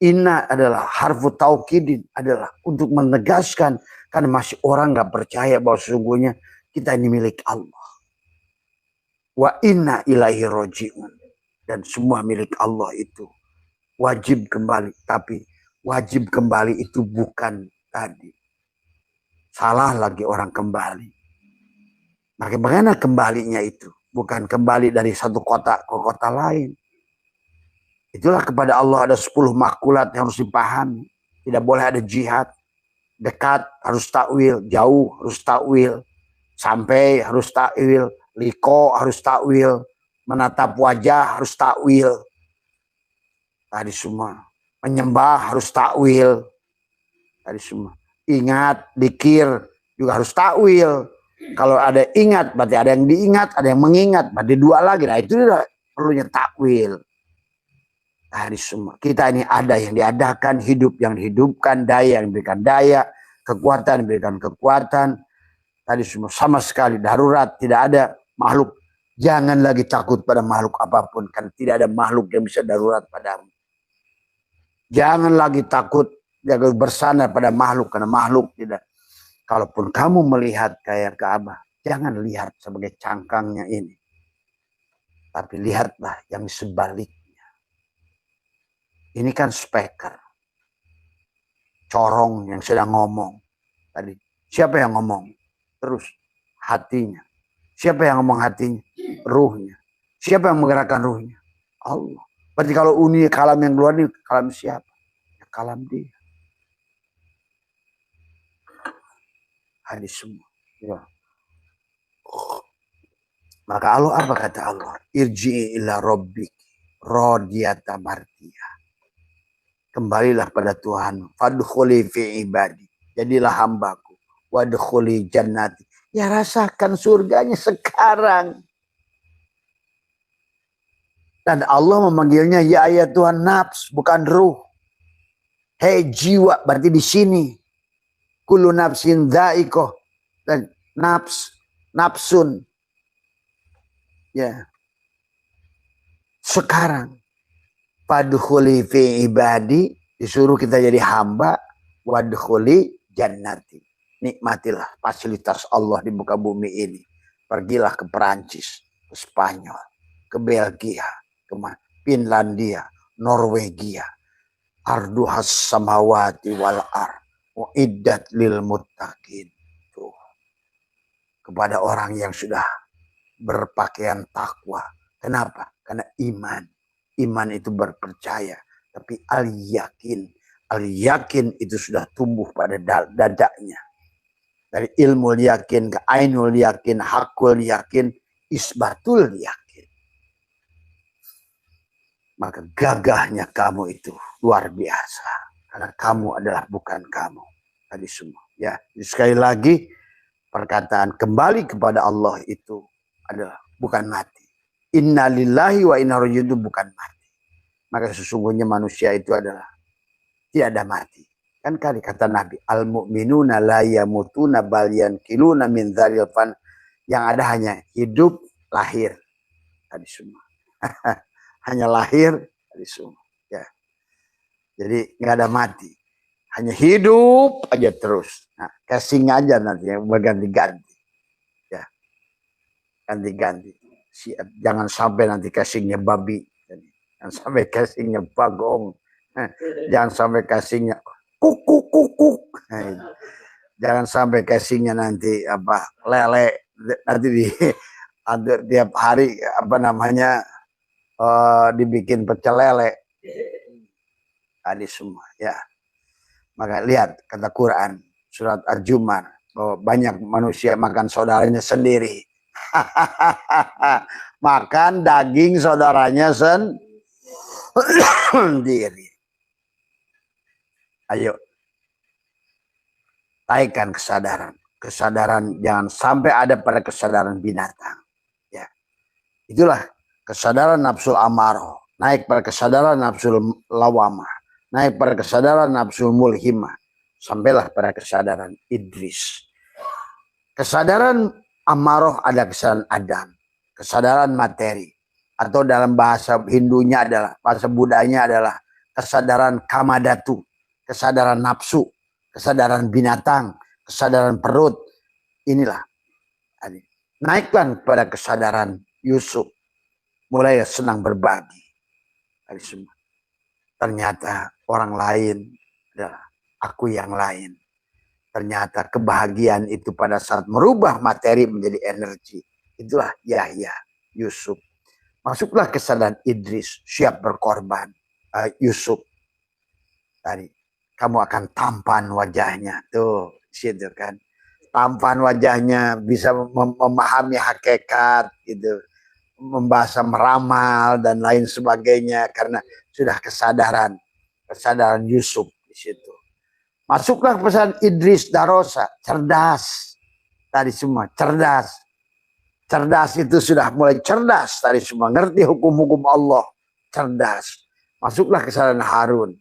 Inna adalah harfu taukidin. Adalah untuk menegaskan. Karena masih orang nggak percaya bahwa sesungguhnya kita ini milik Allah. Wa inna ilaihi roji'un. Dan semua milik Allah itu wajib kembali. Tapi wajib kembali itu bukan tadi. Salah lagi orang kembali. Bagaimana kembalinya itu? Bukan kembali dari satu kota ke kota lain. Itulah kepada Allah ada 10 makulat yang harus dipahami. Tidak boleh ada jihad. Dekat harus takwil. Jauh harus takwil. Sampai harus takwil. Liko harus takwil, menatap wajah harus takwil. Tadi semua. Menyembah harus takwil. Tadi semua. Ingat, dikir juga harus takwil. Kalau ada ingat, berarti ada yang diingat, ada yang mengingat, berarti dua lagi. Nah itu perlunya takwil. Tadi semua. Kita ini ada yang diadakan, hidup yang dihidupkan, daya yang diberikan daya, kekuatan yang diberikan kekuatan. Tadi semua sama sekali darurat, tidak ada makhluk. Jangan lagi takut pada makhluk apapun. Karena tidak ada makhluk yang bisa darurat padamu. Jangan lagi takut bersandar pada makhluk. Karena makhluk tidak. Kalaupun kamu melihat kayak Ka'bah. Jangan lihat sebagai cangkangnya ini. Tapi lihatlah yang sebaliknya. Ini kan speaker. Corong yang sedang ngomong. Tadi siapa yang ngomong? Terus hatinya. Siapa yang ngomong hatinya? Ruhnya. Siapa yang menggerakkan ruhnya? Allah. Berarti kalau uni kalam yang keluar ini, kalam siapa? Ya, kalam dia. Hadis semua. Ya. Maka Allah apa kata Allah? Irji'i ila rabbik radiyata mardiyah. Kembalilah pada Tuhan. Fadkhuli fi ibadi. Jadilah hambaku. Wadkhuli jannati. Ya rasakan surganya sekarang. Dan Allah memanggilnya ya ayat Tuhan nafs, bukan ruh. Hei jiwa, berarti di sini. Kullu nafsin dha'iqah. Dan nafsun. Ya. Sekarang. Fadkhuli fi ibadi. Disuruh kita jadi hamba. Wadkhuli jannati. Nikmatilah fasilitas Allah di muka bumi ini. Pergilah ke Perancis, ke Spanyol, ke Belgia, ke Finlandia, Norwegia. Arduhas samawati wal ar. Uiddat lil muttaqin. Tuh. Kepada orang yang sudah berpakaian takwa. Kenapa? Karena iman. Iman itu berpercaya. Tapi al-yakin. Al-yakin itu sudah tumbuh pada dadanya. Dari ilmu yakin ke ainul yakin, hakul yakin, isbatul yakin. maka gagahnya kamu itu luar biasa. Karena kamu adalah bukan kamu. Tadi semua. Ya, sekali lagi perkataan kembali kepada Allah itu adalah bukan mati. Inna lillahi wa inna ilaihi raji'un, bukan mati. Maka sesungguhnya manusia itu adalah tiada mati. Kan kali kata Nabi, al-mu'minuna la yamutuna bal yankiluna min dzaril fan. Yang ada hanya hidup, lahir. Tadi semua. Hanya lahir, tadi semua. Ya. Jadi nggak ada mati. Hanya hidup aja terus. Nah, casing aja nanti yang berganti-ganti. Ya. Ganti-ganti. Jangan sampai nanti casingnya babi. Jangan sampai casingnya bagong. Jangan sampai casingnya kuk. Jangan sampai casingnya nanti apa lele, nanti di tiap hari apa namanya dibikin pecel lele. Tadi semua ya. Maka lihat kata Quran surat Al-Jumar bahwa banyak manusia makan saudaranya sendiri. Makan daging saudaranya sendiri. Ayo, naikkan kesadaran. Kesadaran jangan sampai ada pada kesadaran binatang. Ya, itulah kesadaran nafsul amarah. Naik pada kesadaran nafsul lawamah. Naik pada kesadaran nafsul mulhimah. Sampailah pada kesadaran Idris. Kesadaran amarah ada kesadaran Adam. Kesadaran materi. Atau dalam bahasa Hindunya adalah, bahasa Budanya adalah kesadaran kamadatu. Kesadaran nafsu, kesadaran binatang, kesadaran perut. Inilah. Naiklah pada kesadaran Yusuf. Mulai senang berbagi. Ternyata orang lain adalah aku yang lain. Ternyata kebahagiaan itu pada saat merubah materi menjadi energi. Itulah Yahya, Yusuf. Masuklah kesadaran Idris, siap berkorban. Yusuf. Tadi. Kamu akan tampan wajahnya. Tuh, situ kan. Tampan wajahnya, bisa memahami hakikat, gitu. Membaca meramal, dan lain sebagainya. Karena sudah kesadaran Yusuf di situ. Masuklah pesan Idris Darosa, cerdas. Tadi semua, cerdas. Cerdas itu sudah mulai cerdas tadi semua. Ngerti hukum-hukum Allah. Cerdas. Masuklah kesadaran Harun.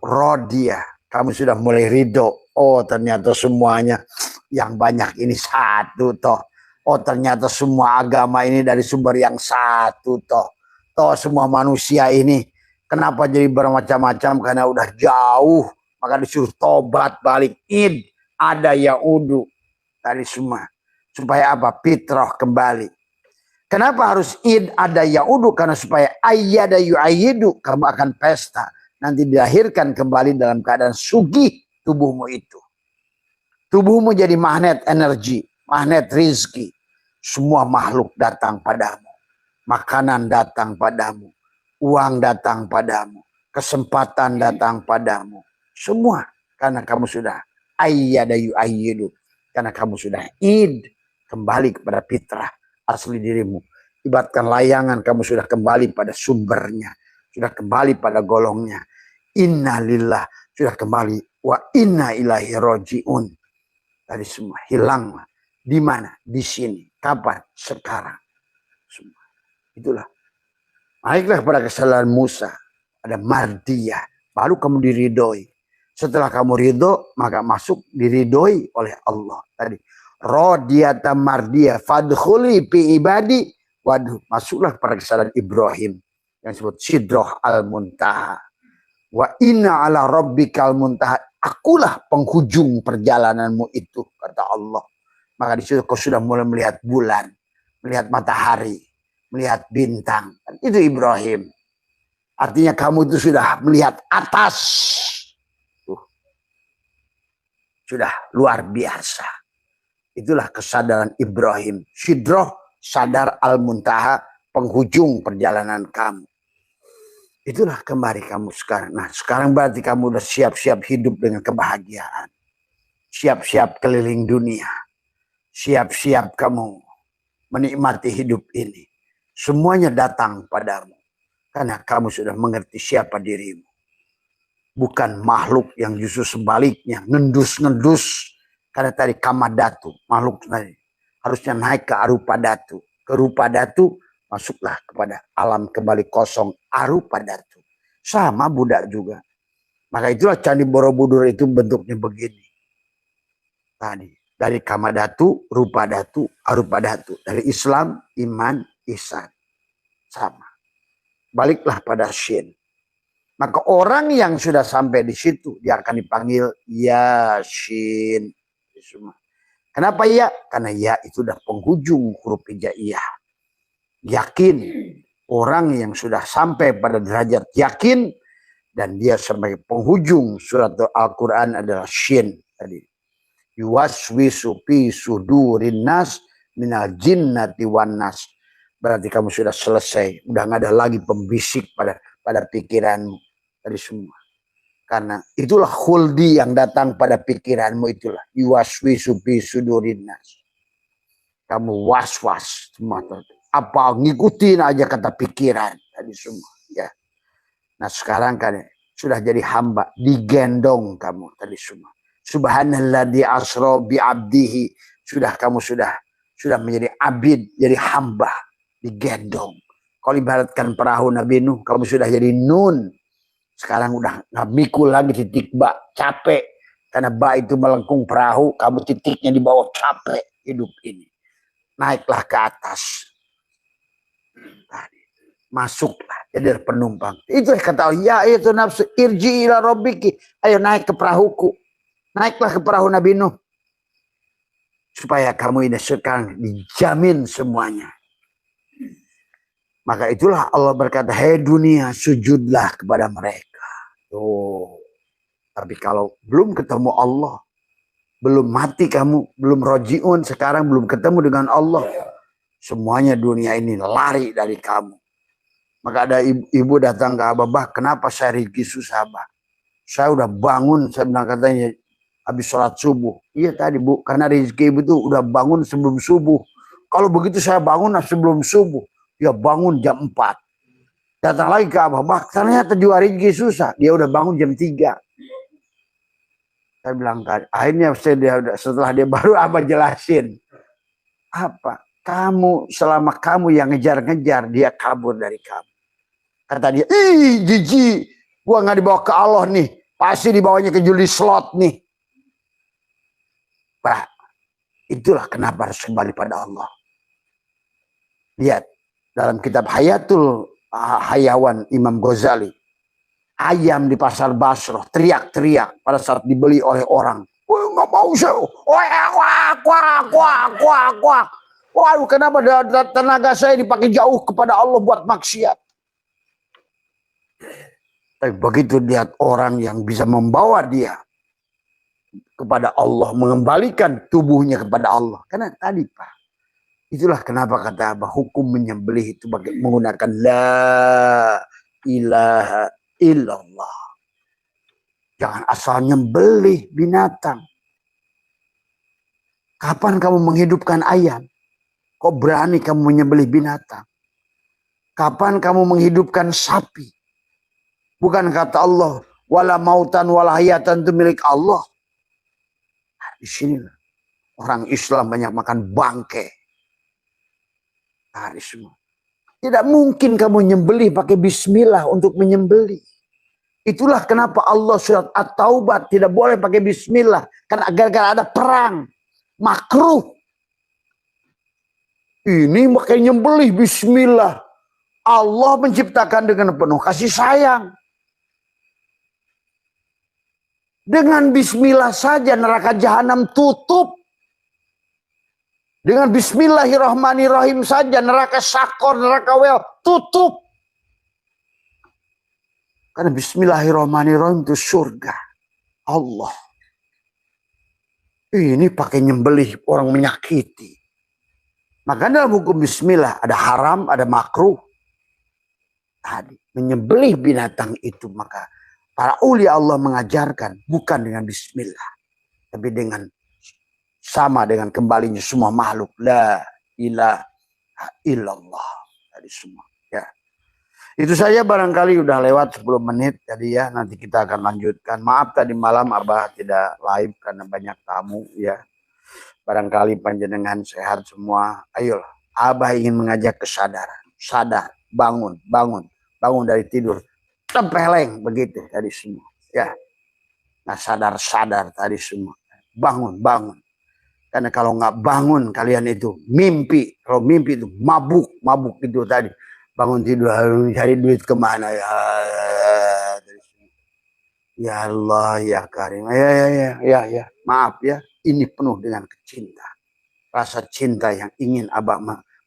Rodia, kamu sudah mulai ridho. Oh, ternyata semuanya yang banyak ini satu toh. Oh, ternyata semua agama ini dari sumber yang satu toh. Toh semua manusia ini kenapa jadi bermacam-macam? Karena udah jauh, maka disuruh tobat balik. Id ada yaudu tadi semua. Supaya apa? Fitrah kembali. Kenapa harus id ada yaudu? Karena supaya ayyada yu'ayyidu, kamu akan pesta. Nanti dilahirkan kembali dalam keadaan sugih tubuhmu itu. Tubuhmu jadi magnet energi, magnet rizki. Semua makhluk datang padamu. Makanan datang padamu. Uang datang padamu. Kesempatan datang padamu. Semua. Karena kamu sudah ayyada yu'ayyidu. Karena kamu sudah id. Kembali kepada fitrah asli dirimu. Ibaratkan layangan, kamu sudah kembali pada sumbernya. Sudah kembali pada golongnya. Inna lillah. Sudah kembali. Wa inna ilaihi raji'un. Tadi semua hilanglah. Di mana? Di sini. Kapan? Sekarang. Semua. Itulah. Naiklah pada kesalahan Musa. Ada mardiyah. Baru kamu diridhoi. Setelah kamu ridho, maka masuk diridhoi oleh Allah. Tadi. Rodiyata mardiyah. Fadkhuli fi ibadi. Waduh. Masuklah pada kesalahan Ibrahim. Yang disebut Sidroh al-Muntaha. Wa inna ala rabbikal muntaha. Akulah penghujung perjalananmu itu, kata Allah. Maka di situ kau sudah mulai melihat bulan, melihat matahari, melihat bintang. Itu Ibrahim. Artinya kamu itu sudah melihat atas. Sudah luar biasa. Itulah kesadaran Ibrahim. Sidroh, sadar al-muntaha, penghujung perjalanan kamu. Itulah kembali kamu sekarang. Nah, sekarang berarti kamu udah siap-siap hidup dengan kebahagiaan. Siap-siap keliling dunia. Siap-siap kamu menikmati hidup ini. Semuanya datang padamu. Karena kamu sudah mengerti siapa dirimu. Bukan makhluk yang justru sebaliknya. Ngendus-ngendus. Karena tadi kamadatu. Makhluk tadi. Harusnya naik ke arupa datu. Ke rupa datu. Masuklah kepada alam kembali kosong. Arupa datu. Sama budak juga. Maka itulah Candi Borobudur itu bentuknya begini. Tadi. Dari kamadatu, rupa datu, arupa datu. Dari Islam, iman, ihsan. Sama. Baliklah pada syin. Maka orang yang sudah sampai di situ, dia akan dipanggil Yasin. Kenapa ya? Karena ya itu udah penghujung huruf hijaiyah. Yakin. Orang yang sudah sampai pada derajat yakin, dan dia sebagai penghujung surat Al-Quran adalah syin tadi. Yuwaswisu fi sudurin nas minal jinnati wan nas. Berarti kamu sudah selesai, udah nggak ada lagi pembisik pada pikiranmu dari semua. Karena itulah khuldi yang datang pada pikiranmu, itulah yuwaswisu fi sudurin nas. Kamu was-was semua. Apa ngikutin aja kata pikiran tadi semua, ya. Nah, sekarang kan sudah jadi hamba, digendong kamu tadi semua. Subhanalladzi asra bi abdihi. Kamu sudah menjadi abid, jadi hamba, digendong. Kalau ibaratkan perahu Nabi Nuh, kamu sudah jadi nun. Sekarang udah nggak mikul lagi titik ba, capek. Karena ba itu melengkung perahu, kamu titiknya di bawah, capek hidup ini. Naiklah ke atas. Masuklah jadi penumpang. Itu kata Allah, ya itu nafsu irji ila rabbiki. Ayo naik ke perahuku. Naiklah ke perahu Nabi Nuh. Supaya kamu ini sekarang dijamin semuanya. Maka itulah Allah berkata, hei dunia, sujudlah kepada mereka. Tuh. Tapi kalau belum ketemu Allah, belum mati kamu, belum rojiun, sekarang belum ketemu dengan Allah, semuanya dunia ini lari dari kamu. Maka ada ibu datang ke Abah, bah, kenapa saya rezeki susah, bah? Saya udah bangun, saya bilang katanya, habis sholat subuh. Iya tadi Bu, karena rezeki ibu tuh udah bangun sebelum subuh. Kalau begitu saya bangun sebelum subuh. Ya bangun jam 4. Datang lagi ke Abah, bah, ternyata juga rezeki susah. Dia udah bangun jam 3. Saya bilang tadi, akhirnya setelah dia baru Abah jelasin. Apa? Kamu, selama kamu yang ngejar-ngejar, dia kabur dari kamu. Kata dia, ih jijik, gua nggak dibawa ke Allah nih, pasti dibawanya ke judi slot nih. Bah, itulah kenapa harus kembali pada Allah. Lihat dalam kitab Hayatul Hayawan Imam Ghazali, ayam di pasar Basrah teriak-teriak pada saat dibeli oleh orang. Wah, nggak mau saya. Wah, waduh, kenapa tenaga saya dipakai jauh kepada Allah buat maksiat? Tapi begitu lihat orang yang bisa membawa dia kepada Allah, mengembalikan tubuhnya kepada Allah. Karena tadi Pak, itulah kenapa kata Abah, hukum menyembelih itu menggunakan la ilaha illallah. Jangan asal nyembelih binatang. Kapan kamu menghidupkan ayam? Kok berani kamu menyembelih binatang? Kapan kamu menghidupkan sapi? Bukan kata Allah, wala mautan wala hayatan itu milik Allah. Nah, di sini orang Islam banyak makan bangke. Nah, semua. Tidak mungkin kamu nyembelih pakai bismillah untuk menyembelih. Itulah kenapa Allah surat At-Taubah tidak boleh pakai bismillah. Karena gara-gara ada perang. Makruh. Ini pakai nyembelih bismillah. Allah menciptakan dengan penuh kasih sayang. Dengan bismillah saja neraka jahanam tutup. Dengan bismillahirrahmanirrahim saja neraka sakor, neraka wel tutup. Karena bismillahirrahmanirrahim itu surga Allah. Ini pakai nyembelih orang menyakiti. Maka dalam hukum bismillah ada haram, ada makruh. Tadi menyembelih binatang itu, maka para ulia Allah mengajarkan bukan dengan bismillah, tapi dengan sama dengan kembalinya semua makhluk, la ilaha illallah. Tadi semua, ya. Itu saja, barangkali udah lewat 10 menit tadi ya. Nanti kita akan lanjutkan. Maaf tadi malam Abah tidak live karena banyak tamu ya. Barangkali panjenengan sehat semua. Ayolah, Abah ingin mengajak kesadaran. Sadar, bangun, bangun, bangun dari tidur. Tempeleng begitu tadi semua. Ya. Nah, sadar-sadar tadi semua. Bangun, bangun. Karena kalau nggak bangun kalian itu mimpi. Kalau mimpi itu mabuk, mabuk itu tadi. Bangun tidur harus cari duit kemana ya? Ya Allah, ya Karim. Ya. Maaf ya. Ini penuh dengan cinta. Rasa cinta yang ingin Abah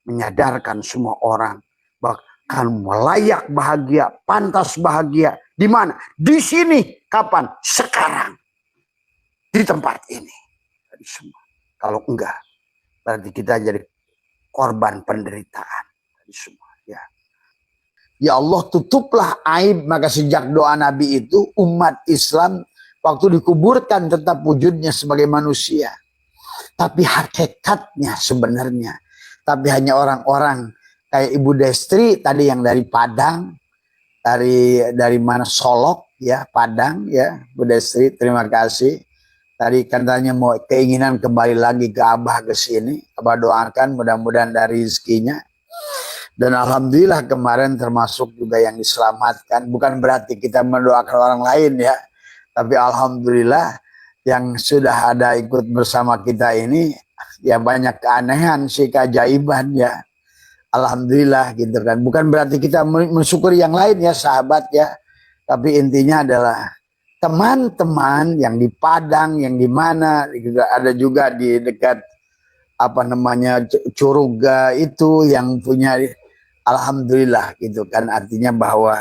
menyadarkan semua orang bahkan layak bahagia, pantas bahagia. Di mana? Di sini. Kapan? Sekarang. Di tempat ini. Tadi semua. Kalau enggak, berarti kita jadi korban penderitaan. Tadi semua. Ya. Ya Allah, tutuplah aib. Maka sejak doa Nabi itu, umat Islam waktu dikuburkan tetap wujudnya sebagai manusia. Tapi hakikatnya sebenarnya. Tapi hanya orang-orang kayak Ibu Destri tadi yang dari Padang. Dari mana? Solok ya, Padang ya. Bu Destri, terima kasih. Tadi katanya mau keinginan kembali lagi ke Abah ke sini. Abah doakan mudah-mudahan dari rezekinya. Dan alhamdulillah kemarin termasuk juga yang diselamatkan. Bukan berarti kita mendoakan orang lain ya. Tapi alhamdulillah yang sudah ada ikut bersama kita ini ya banyak keanehan sih, keajaiban ya. Alhamdulillah gitu kan. Bukan berarti kita mensyukuri yang lain ya sahabat ya. Tapi intinya adalah teman-teman yang di Padang, yang di mana juga ada juga di dekat apa namanya Curuga itu yang punya. Alhamdulillah gitu kan, artinya bahwa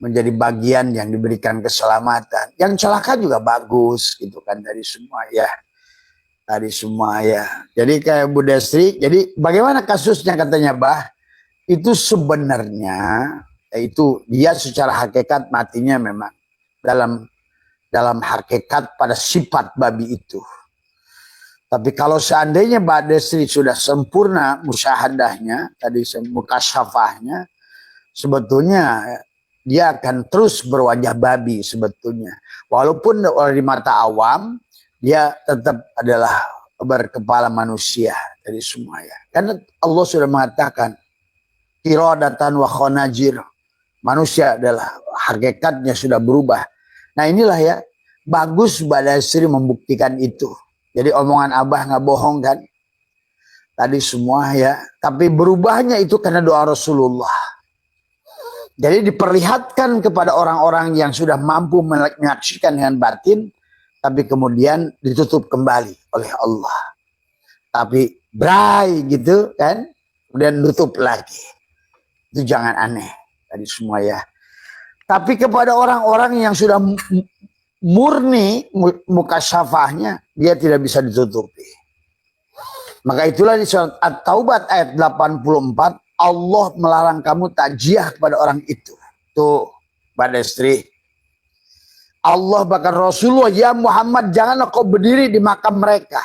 menjadi bagian yang diberikan keselamatan. Yang celaka juga bagus gitu kan dari semua ya. Dari semua ya. Jadi kayak Bu Destri, jadi bagaimana kasusnya katanya Bah? Itu sebenarnya itu dia secara hakikat matinya memang dalam hakikat pada sifat babi itu. Tapi kalau seandainya Mbak Destri sudah sempurna musyahadahnya, tadi mukasyafahnya, sebetulnya dia akan terus berwajah babi sebetulnya. Walaupun di mata awam, dia tetap adalah berkepala manusia dari semua ya. Karena Allah sudah mengatakan, kirodatan wa khonajir. Manusia adalah hakikatnya sudah berubah. Nah inilah ya, bagus Mbak Destri membuktikan itu. Jadi omongan Abah nggak bohong kan. Tadi semua ya. Tapi berubahnya itu karena doa Rasulullah. Jadi diperlihatkan kepada orang-orang yang sudah mampu menyaksikan dengan batin. Tapi kemudian ditutup kembali oleh Allah. Tapi bray gitu kan. Kemudian tutup lagi. Itu jangan aneh. Tadi semua ya. Tapi kepada orang-orang yang sudah murni mukasyafahnya, dia tidak bisa ditutupi. Maka itulah di surat At-Taubah ayat 84, Allah melarang kamu takjiah kepada orang itu. Tuh, Mbak Destri. Allah bahkan Rasulullah, ya Muhammad, janganlah kau berdiri di makam mereka.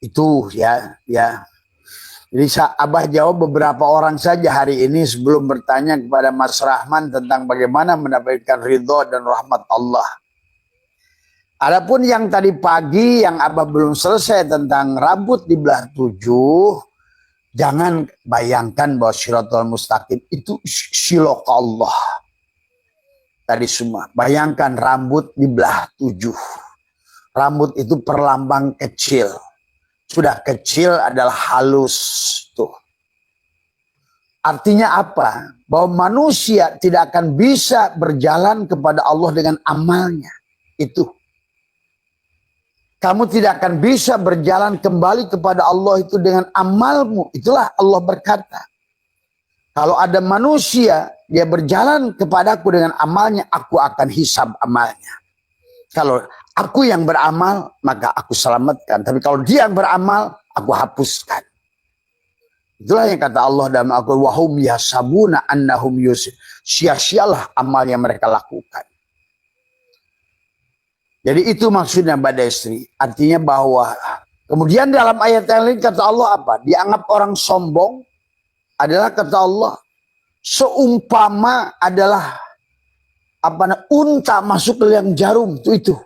Itu ya. Jadi Abah jawab beberapa orang saja hari ini sebelum bertanya kepada Mas Rahman tentang bagaimana mendapatkan ridho dan rahmat Allah. Adapun yang tadi pagi yang Abah belum selesai tentang rambut di belah 7, jangan bayangkan bahwa Shiratal Mustaqim itu silok Allah. Tadi semua, bayangkan rambut di belah 7. Rambut itu perlambang kecil. Sudah kecil adalah halus tuh. Artinya apa? Bahwa manusia tidak akan bisa berjalan kepada Allah dengan amalnya. Itu. Kamu tidak akan bisa berjalan kembali kepada Allah itu dengan amalmu. Itulah Allah berkata. Kalau ada manusia, dia berjalan kepadaku dengan amalnya, aku akan hisab amalnya. Kalau aku yang beramal, maka aku selamatkan. Tapi kalau dia yang beramal, aku hapuskan. Itulah yang kata Allah dalam Al-Quran. Wahum yasabuna annahum yusir. Sia-sialah amal yang mereka lakukan. Jadi itu maksudnya Mbak Destri. Artinya bahwa, kemudian dalam ayat yang lain kata Allah apa? Dianggap orang sombong adalah kata Allah. seumpama adalah unta masuk ke liang jarum itu.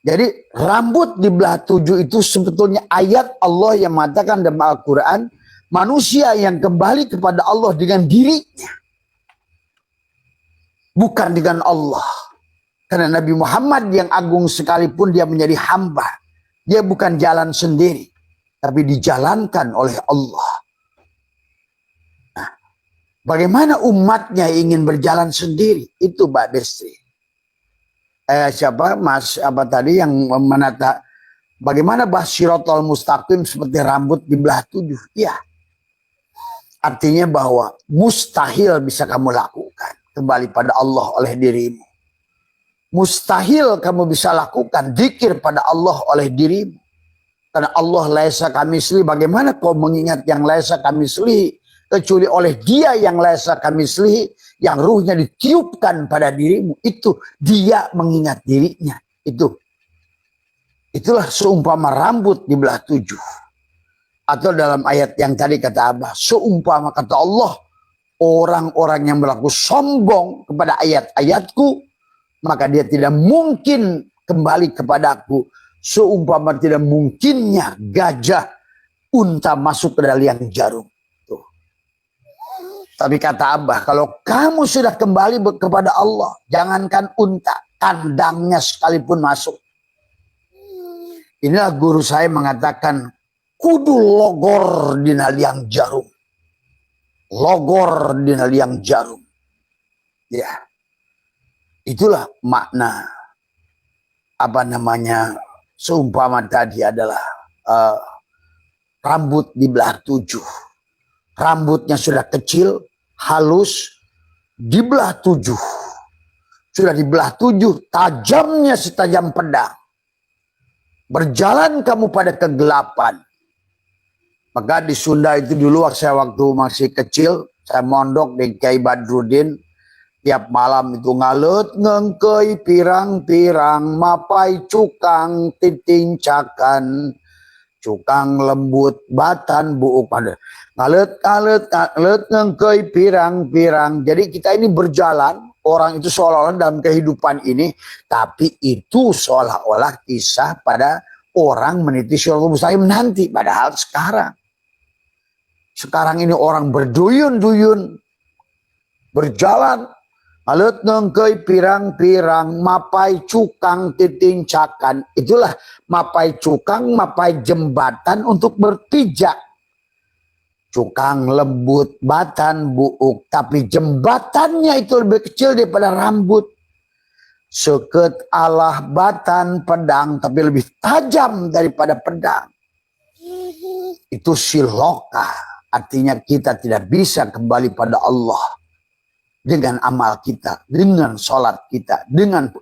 Jadi rambut di belah 7 itu sebetulnya ayat Allah yang mengatakan dalam Al-Quran, manusia yang kembali kepada Allah dengan dirinya, bukan dengan Allah. Karena Nabi Muhammad yang agung sekalipun dia menjadi hamba, dia bukan jalan sendiri, tapi dijalankan oleh Allah. Nah, bagaimana umatnya ingin berjalan sendiri? Itu Mbak Destri. Siapa Mas tadi yang menata bagaimana Basyiratul Mustaqim seperti rambut di belah 7? Ya, artinya bahwa mustahil bisa kamu lakukan kembali pada Allah oleh dirimu. Mustahil kamu bisa lakukan zikir pada Allah oleh dirimu. Karena Allah laisa kamisli, bagaimana kau mengingat yang laisa kamisli kecuali oleh Dia yang laisa kamisli, yang ruhnya ditiupkan pada dirimu, itu Dia mengingat dirinya. Itulah seumpama rambut di belah 7. Atau dalam ayat yang tadi kata Abah, seumpama kata Allah, orang-orang yang berlaku sombong kepada ayat-ayatku, maka dia tidak mungkin kembali kepadaku. Seumpama tidak mungkinnya gajah, unta masuk ke dalam liang jarum. Tuh. Tapi kata Abah, kalau kamu sudah kembali kepada Allah, jangankan unta, kandangnya sekalipun masuk. Inilah guru saya mengatakan, kudu logor dina liang jarum. Logor dina liang jarum. Ya. Itulah makna seumpama tadi adalah rambut di belah 7. Rambutnya sudah kecil, halus, di belah 7. Sudah di belah 7, tajamnya setajam pedang. Berjalan kamu pada kegelapan. Maka di Sunda itu dulu saya waktu masih kecil, saya mondok di Kiai Badrudin. Tiap malam itu ngalut ngengkei pirang-pirang, mapai cukang titincakan, cukang lembut batan buuk pada. Ngalut ngengkei pirang-pirang. Jadi kita ini berjalan, orang itu seolah-olah dalam kehidupan ini, tapi itu seolah-olah kisah pada orang meniti Siratal Mustaqim nanti. Padahal sekarang ini orang berduyun-duyun, berjalan, alut nengkei pirang-pirang, mapai cukang titincakan. Itulah mapai cukang, mapai jembatan untuk berpijak. Cukang lembut, batan buuk. Tapi jembatannya itu lebih kecil daripada rambut. Seket alah batan pedang, tapi lebih tajam daripada pedang. Itu siloka. Artinya kita tidak bisa kembali pada Allah dengan amal kita, dengan sholat kita,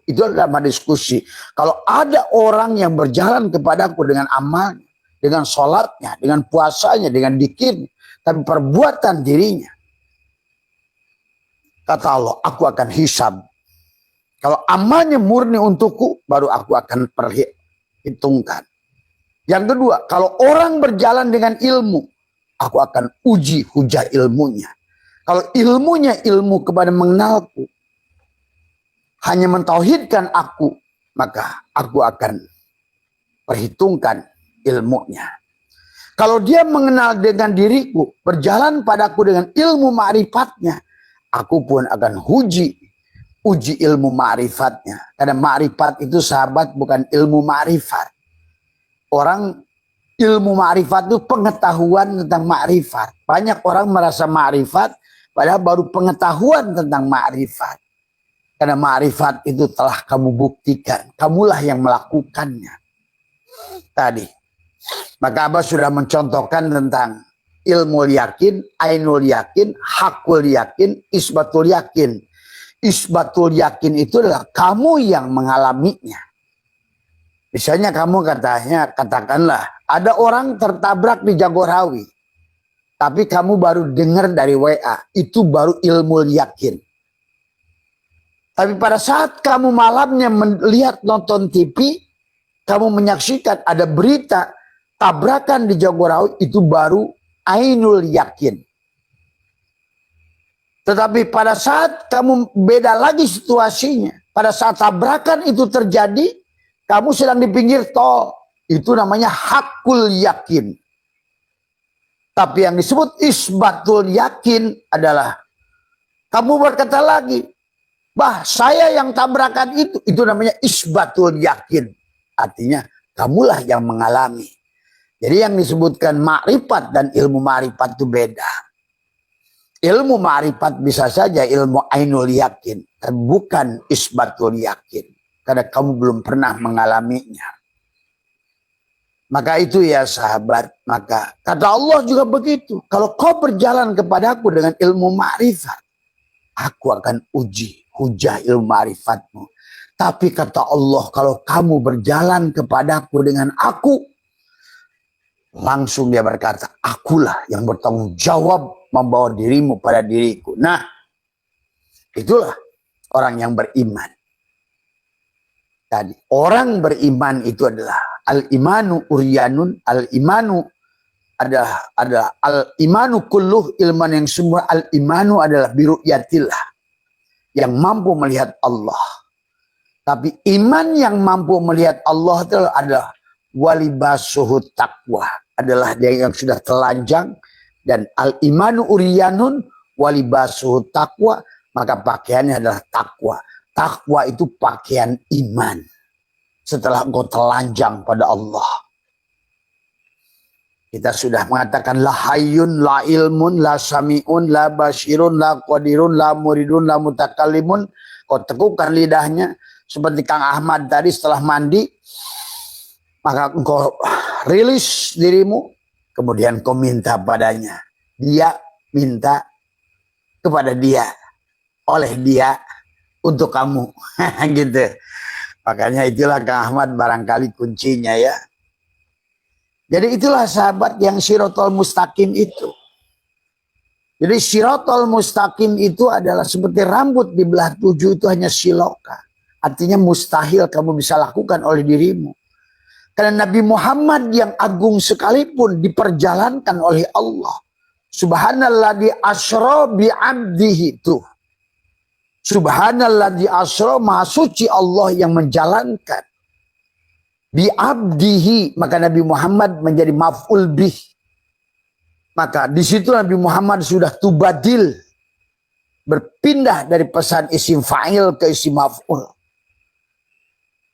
itu adalah diskusi. Kalau ada orang yang berjalan kepadaku dengan amalnya, dengan sholatnya, dengan puasanya, dengan dikirnya, tapi perbuatan dirinya, kata Allah, aku akan hisab. Kalau amalnya murni untukku, baru aku akan perhitungkan. Yang kedua, kalau orang berjalan dengan ilmu, aku akan uji hujah ilmunya. Kalau ilmunya ilmu kepada mengenalku, hanya mentauhidkan aku, maka aku akan perhitungkan ilmunya. Kalau dia mengenal dengan diriku, berjalan padaku dengan ilmu ma'rifatnya, aku pun akan uji ilmu ma'rifatnya. Karena ma'rifat itu sahabat bukan ilmu ma'rifat. Orang ilmu ma'rifat itu pengetahuan tentang ma'rifat. Banyak orang merasa ma'rifat, padahal baru pengetahuan tentang ma'rifat. Karena ma'rifat itu telah kamu buktikan. Kamulah yang melakukannya. Tadi. Maka Abah sudah mencontohkan tentang ilmu yakin, ainul yakin, hakul yakin, isbatul yakin. Isbatul yakin itu adalah kamu yang mengalaminya. Misalnya kamu katakanlah, ada orang tertabrak di Jagorawi. Tapi kamu baru dengar dari WA, itu baru ilmu yakin. Tapi pada saat kamu malamnya melihat nonton TV, kamu menyaksikan ada berita tabrakan di Jagorawi, itu baru ainul yakin. Tetapi pada saat kamu beda lagi situasinya, pada saat tabrakan itu terjadi, kamu sedang di pinggir tol, itu namanya hakul yakin. Tapi yang disebut isbatul yakin adalah kamu berkata lagi, bah saya yang tabrakan itu namanya isbatul yakin. Artinya kamulah yang mengalami. Jadi yang disebutkan ma'rifat dan ilmu ma'rifat itu beda. Ilmu ma'rifat bisa saja ilmu ainul yakin, dan bukan isbatul yakin. Karena kamu belum pernah mengalaminya. Maka itu ya sahabat, maka kata Allah juga begitu. Kalau kau berjalan kepadaku dengan ilmu ma'rifat, aku akan uji hujah ilmu ma'rifatmu. Tapi kata Allah, kalau kamu berjalan kepadaku dengan aku, langsung dia berkata, akulah yang bertanggung jawab membawa dirimu pada diriku. Nah, itulah orang yang beriman. Tadi, orang beriman itu adalah al-imanu uryanun, al-imanu adalah al-imanu kulluh ilman yang semua, al-imanu adalah biru'yatillah, yang mampu melihat Allah. Tapi iman yang mampu melihat Allah itu adalah walibasuhu taqwa, adalah dia yang sudah telanjang. Dan al-imanu uryanun walibasuhu taqwa, maka pakaiannya adalah takwa. Takwa itu pakaian iman. Setelah engkau telanjang pada Allah. Kita sudah mengatakan la hayyun, la ilmun, la sami'un, la basirun, la qadirun, la muridun, la mutakallimun. Kau teguhkan lidahnya. Seperti Kang Ahmad tadi setelah mandi. Maka engkau rilis dirimu. Kemudian kau minta padanya. Dia minta kepada dia. Oleh dia untuk kamu. Gitu. Makanya itulah Kang Ahmad barangkali kuncinya ya. Jadi itulah sahabat yang sirotol mustaqim itu. Jadi sirotol mustaqim itu adalah seperti rambut di belah 7 itu hanya siloka. Artinya mustahil kamu bisa lakukan oleh dirimu. Karena Nabi Muhammad yang agung sekalipun diperjalankan oleh Allah. Subhanalladzi asra bi 'abdihi itu. Subhanalladzi asra, maha suci Allah yang menjalankan. Bi 'abdihi, maka Nabi Muhammad menjadi maf'ul bih. Maka di situ Nabi Muhammad sudah tubadil, berpindah dari pesan isim fa'il ke isim maf'ul.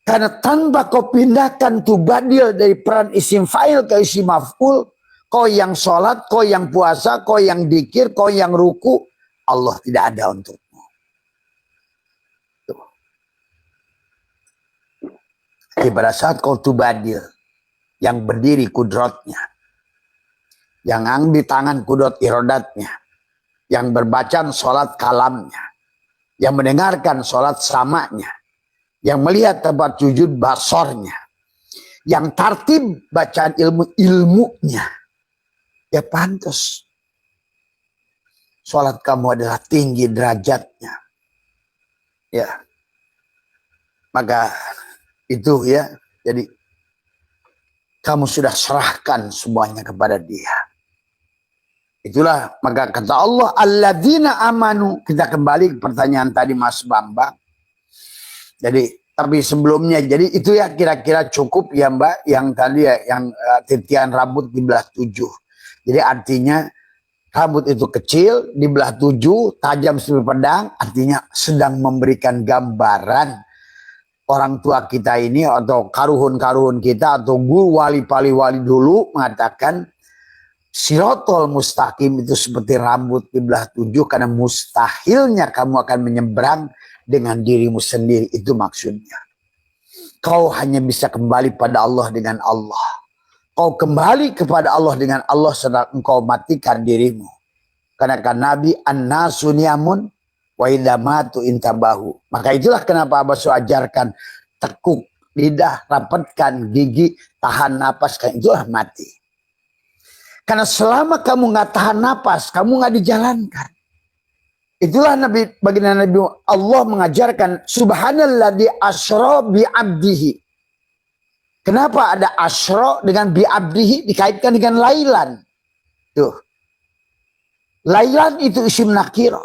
Karena tanpa kau pindahkan tubadil dari peran isim fa'il ke isim maf'ul, kau yang sholat, kau yang puasa, kau yang dzikir, kau yang ruku, Allah tidak ada untukmu. Tuh. Jadi pada saat kau tubadil, yang berdiri kudrotnya, yang ambil tangan kudrot irodatnya, yang berbacaan sholat kalamnya, yang mendengarkan sholat samanya, yang melihat tempat sujud basornya, yang tartib bacaan ilmunya, ya pantas sholat kamu adalah tinggi derajatnya. Ya, maka itu ya, jadi kamu sudah serahkan semuanya kepada dia. Itulah maka kata Allah alladzina amanu. Kita kembali ke pertanyaan tadi Mas Bambang. Jadi tapi sebelumnya, jadi itu ya kira-kira cukup ya Mbak, yang tadi ya, yang titian rambut di belah 7. Jadi artinya rambut itu kecil, di belah 7, tajam seperti pedang, artinya sedang memberikan gambaran orang tua kita ini atau karuhun-karuhun kita atau guru wali-wali dulu mengatakan sirotol mustaqim itu seperti rambut di belah 7 karena mustahilnya kamu akan menyeberang dengan dirimu sendiri, itu maksudnya. Kau hanya bisa kembali pada Allah dengan Allah. Kau kembali kepada Allah dengan Allah setelah engkau matikan dirimu. Karena kan Nabi an-nasu niyamun wa idza matu intabahu. Maka itulah kenapa Abah ajarkan tekuk lidah, rapatkan gigi, tahan napas, kan itulah mati. Karena selama kamu nggak tahan napas, kamu nggak dijalankan. Itulah baginda Nabi Allah mengajarkan subhanalladzi asra bi 'abdihi. Kenapa ada asra dengan bi 'abdihi dikaitkan dengan lailan? Tuh. Lailan itu isim nakirah.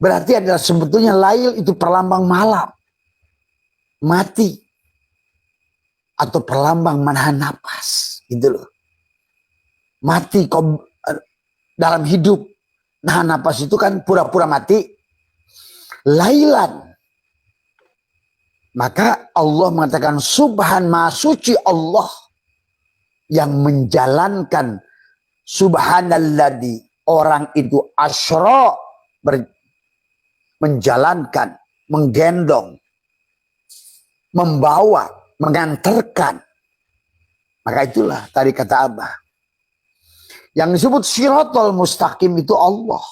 Berarti adalah sebetulnya lail itu perlambang malam, mati, atau perlambang menahan napas, gitu loh. Mati dalam hidup, nahan napas itu kan pura-pura mati. Lailan, maka Allah mengatakan subhan maha suci Allah yang menjalankan subhanalladzi, orang itu asyra, menjalankan, menggendong, membawa, mengantarkan. Maka itulah tadi kata Abah. Yang disebut siratal mustaqim itu Allah.